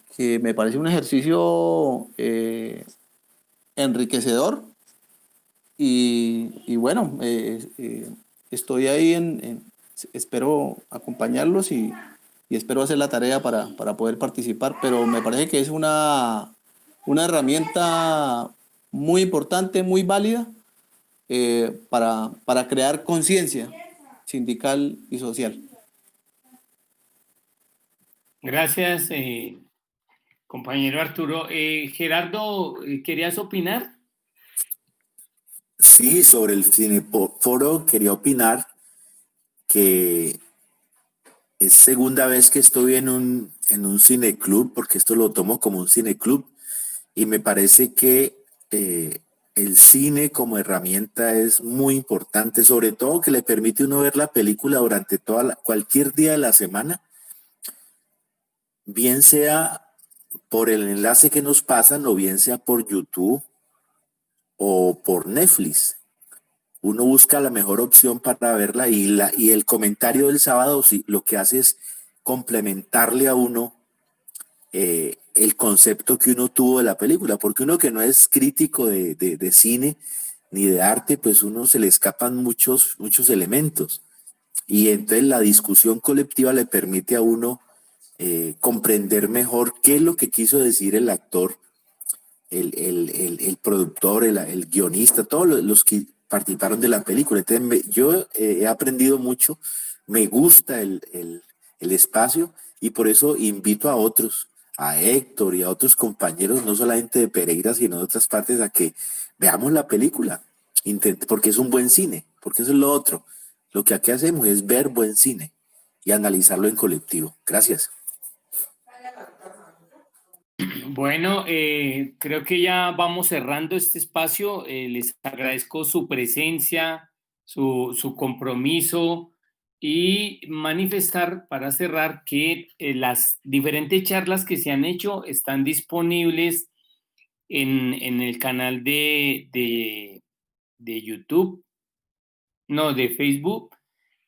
me parece un ejercicio enriquecedor y bueno, estoy ahí espero acompañarlos y espero hacer la tarea para poder participar, pero me parece que es una herramienta muy importante, muy válida para crear conciencia sindical y social. Gracias, compañero Arturo. Gerardo, ¿querías opinar? Sí, sobre el cineforo quería opinar que es segunda vez que estoy en un cineclub, porque esto lo tomo como un cineclub, y me parece que el cine como herramienta es muy importante, sobre todo que le permite uno ver la película durante cualquier día de la semana, bien sea por el enlace que nos pasan o bien sea por YouTube o por Netflix. Uno busca la mejor opción para verla y el comentario del sábado sí, lo que hace es complementarle a uno el concepto que uno tuvo de la película, porque uno que no es crítico de cine ni de arte, pues uno se le escapan muchos elementos. Y entonces la discusión colectiva le permite a uno comprender mejor qué es lo que quiso decir el actor, el productor, el guionista, todos los que participaron de la película. Entonces yo he aprendido mucho, me gusta el espacio y por eso invito a otros, a Héctor y a otros compañeros, no solamente de Pereira, sino de otras partes, a que veamos la película, porque es un buen cine, porque eso es lo otro. Lo que aquí hacemos es ver buen cine y analizarlo en colectivo. Gracias. Bueno, creo que ya vamos cerrando este espacio. Les agradezco su presencia, su compromiso y manifestar para cerrar que las diferentes charlas que se han hecho están disponibles en el canal de YouTube, no, de Facebook.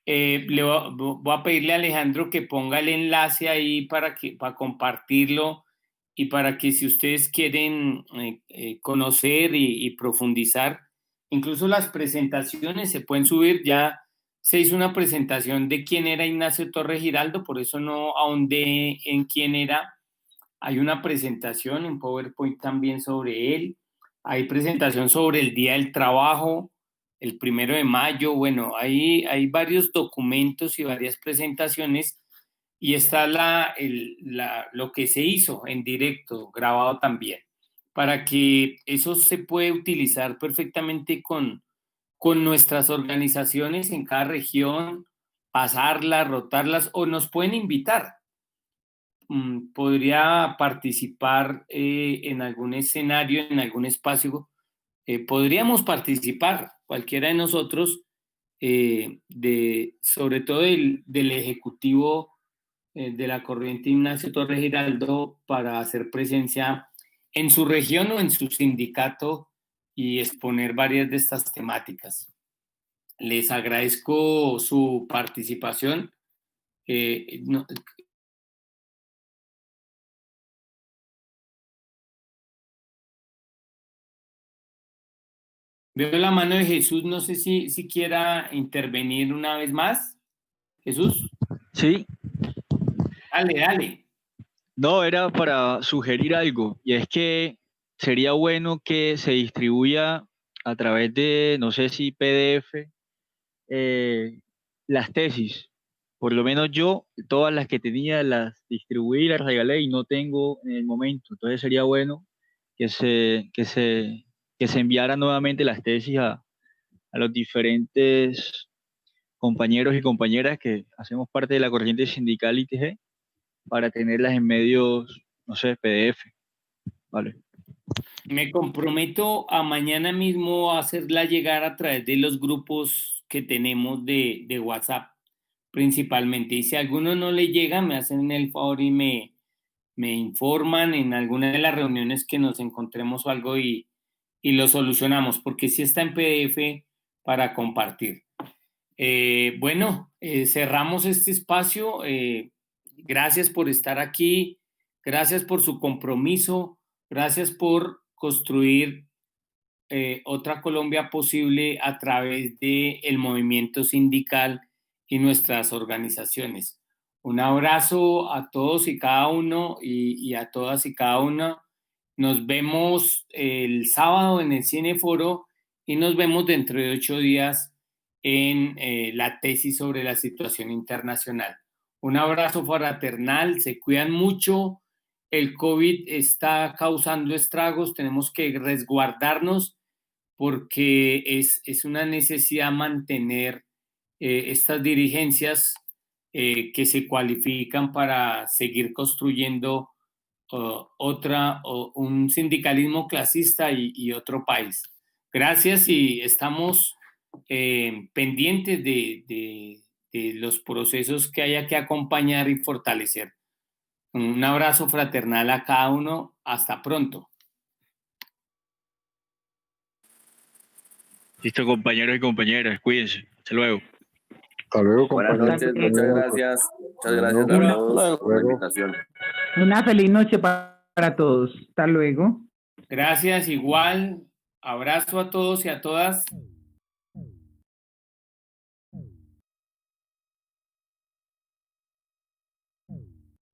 Voy a pedirle a Alejandro que ponga el enlace ahí para compartirlo y para que si ustedes quieren conocer y profundizar, incluso las presentaciones se pueden subir. Ya se hizo una presentación de quién era Ignacio Torres Giraldo, por eso no ahondé en quién era. Hay una presentación en PowerPoint también sobre él. Hay presentación sobre el Día del Trabajo, el 1 de mayo. Bueno, hay varios documentos y varias presentaciones y está lo que se hizo en directo, grabado también, para que eso se puede utilizar perfectamente con nuestras organizaciones en cada región, pasarlas, rotarlas o nos pueden invitar. Podría participar en algún escenario, en algún espacio. Podríamos participar, cualquiera de nosotros, sobre todo del Ejecutivo de la Corriente Ignacio Torres Giraldo, para hacer presencia en su región o en su sindicato y exponer varias de estas temáticas. Les agradezco su participación. No, veo la mano de Jesús, no sé si quiera intervenir una vez más. Jesús, Sí, dale. no, era para sugerir algo, y es que sería bueno que se distribuya a través de, no sé si PDF, las tesis. Por lo menos yo, todas las que tenía las distribuí, las regalé y no tengo en el momento. Entonces sería bueno que que se enviara nuevamente las tesis a los diferentes compañeros y compañeras que hacemos parte de la corriente sindical ITG para tenerlas en medios, no sé, PDF, ¿vale? Me comprometo a mañana mismo a hacerla llegar a través de los grupos que tenemos de WhatsApp principalmente. Y si a alguno no le llega, me hacen el favor y me informan en alguna de las reuniones que nos encontremos o algo y lo solucionamos, porque sí está en PDF para compartir. Bueno, cerramos este espacio. Gracias por estar aquí, gracias por su compromiso, gracias por construir otra Colombia posible a través del movimiento sindical y nuestras organizaciones. Un abrazo a todos y cada uno y a todas y cada una. Nos vemos el sábado en el Cineforo y nos vemos dentro de 8 días en la tesis sobre la situación internacional. Un abrazo fraternal, se cuidan mucho. El COVID está causando estragos, tenemos que resguardarnos porque es una necesidad mantener estas dirigencias que se cualifican para seguir construyendo un sindicalismo clasista y otro país. Gracias, y estamos pendientes de los procesos que haya que acompañar y fortalecer. Un abrazo fraternal a cada uno. Hasta pronto. Listo, compañeros y compañeras, cuídense. Hasta luego. Hasta luego, Buenas compañeros. noches, muchas gracias. Muchas gracias a Hasta todos por la luego. invitación. Una feliz noche para todos. Hasta luego. Gracias, igual. Abrazo a todos y a todas.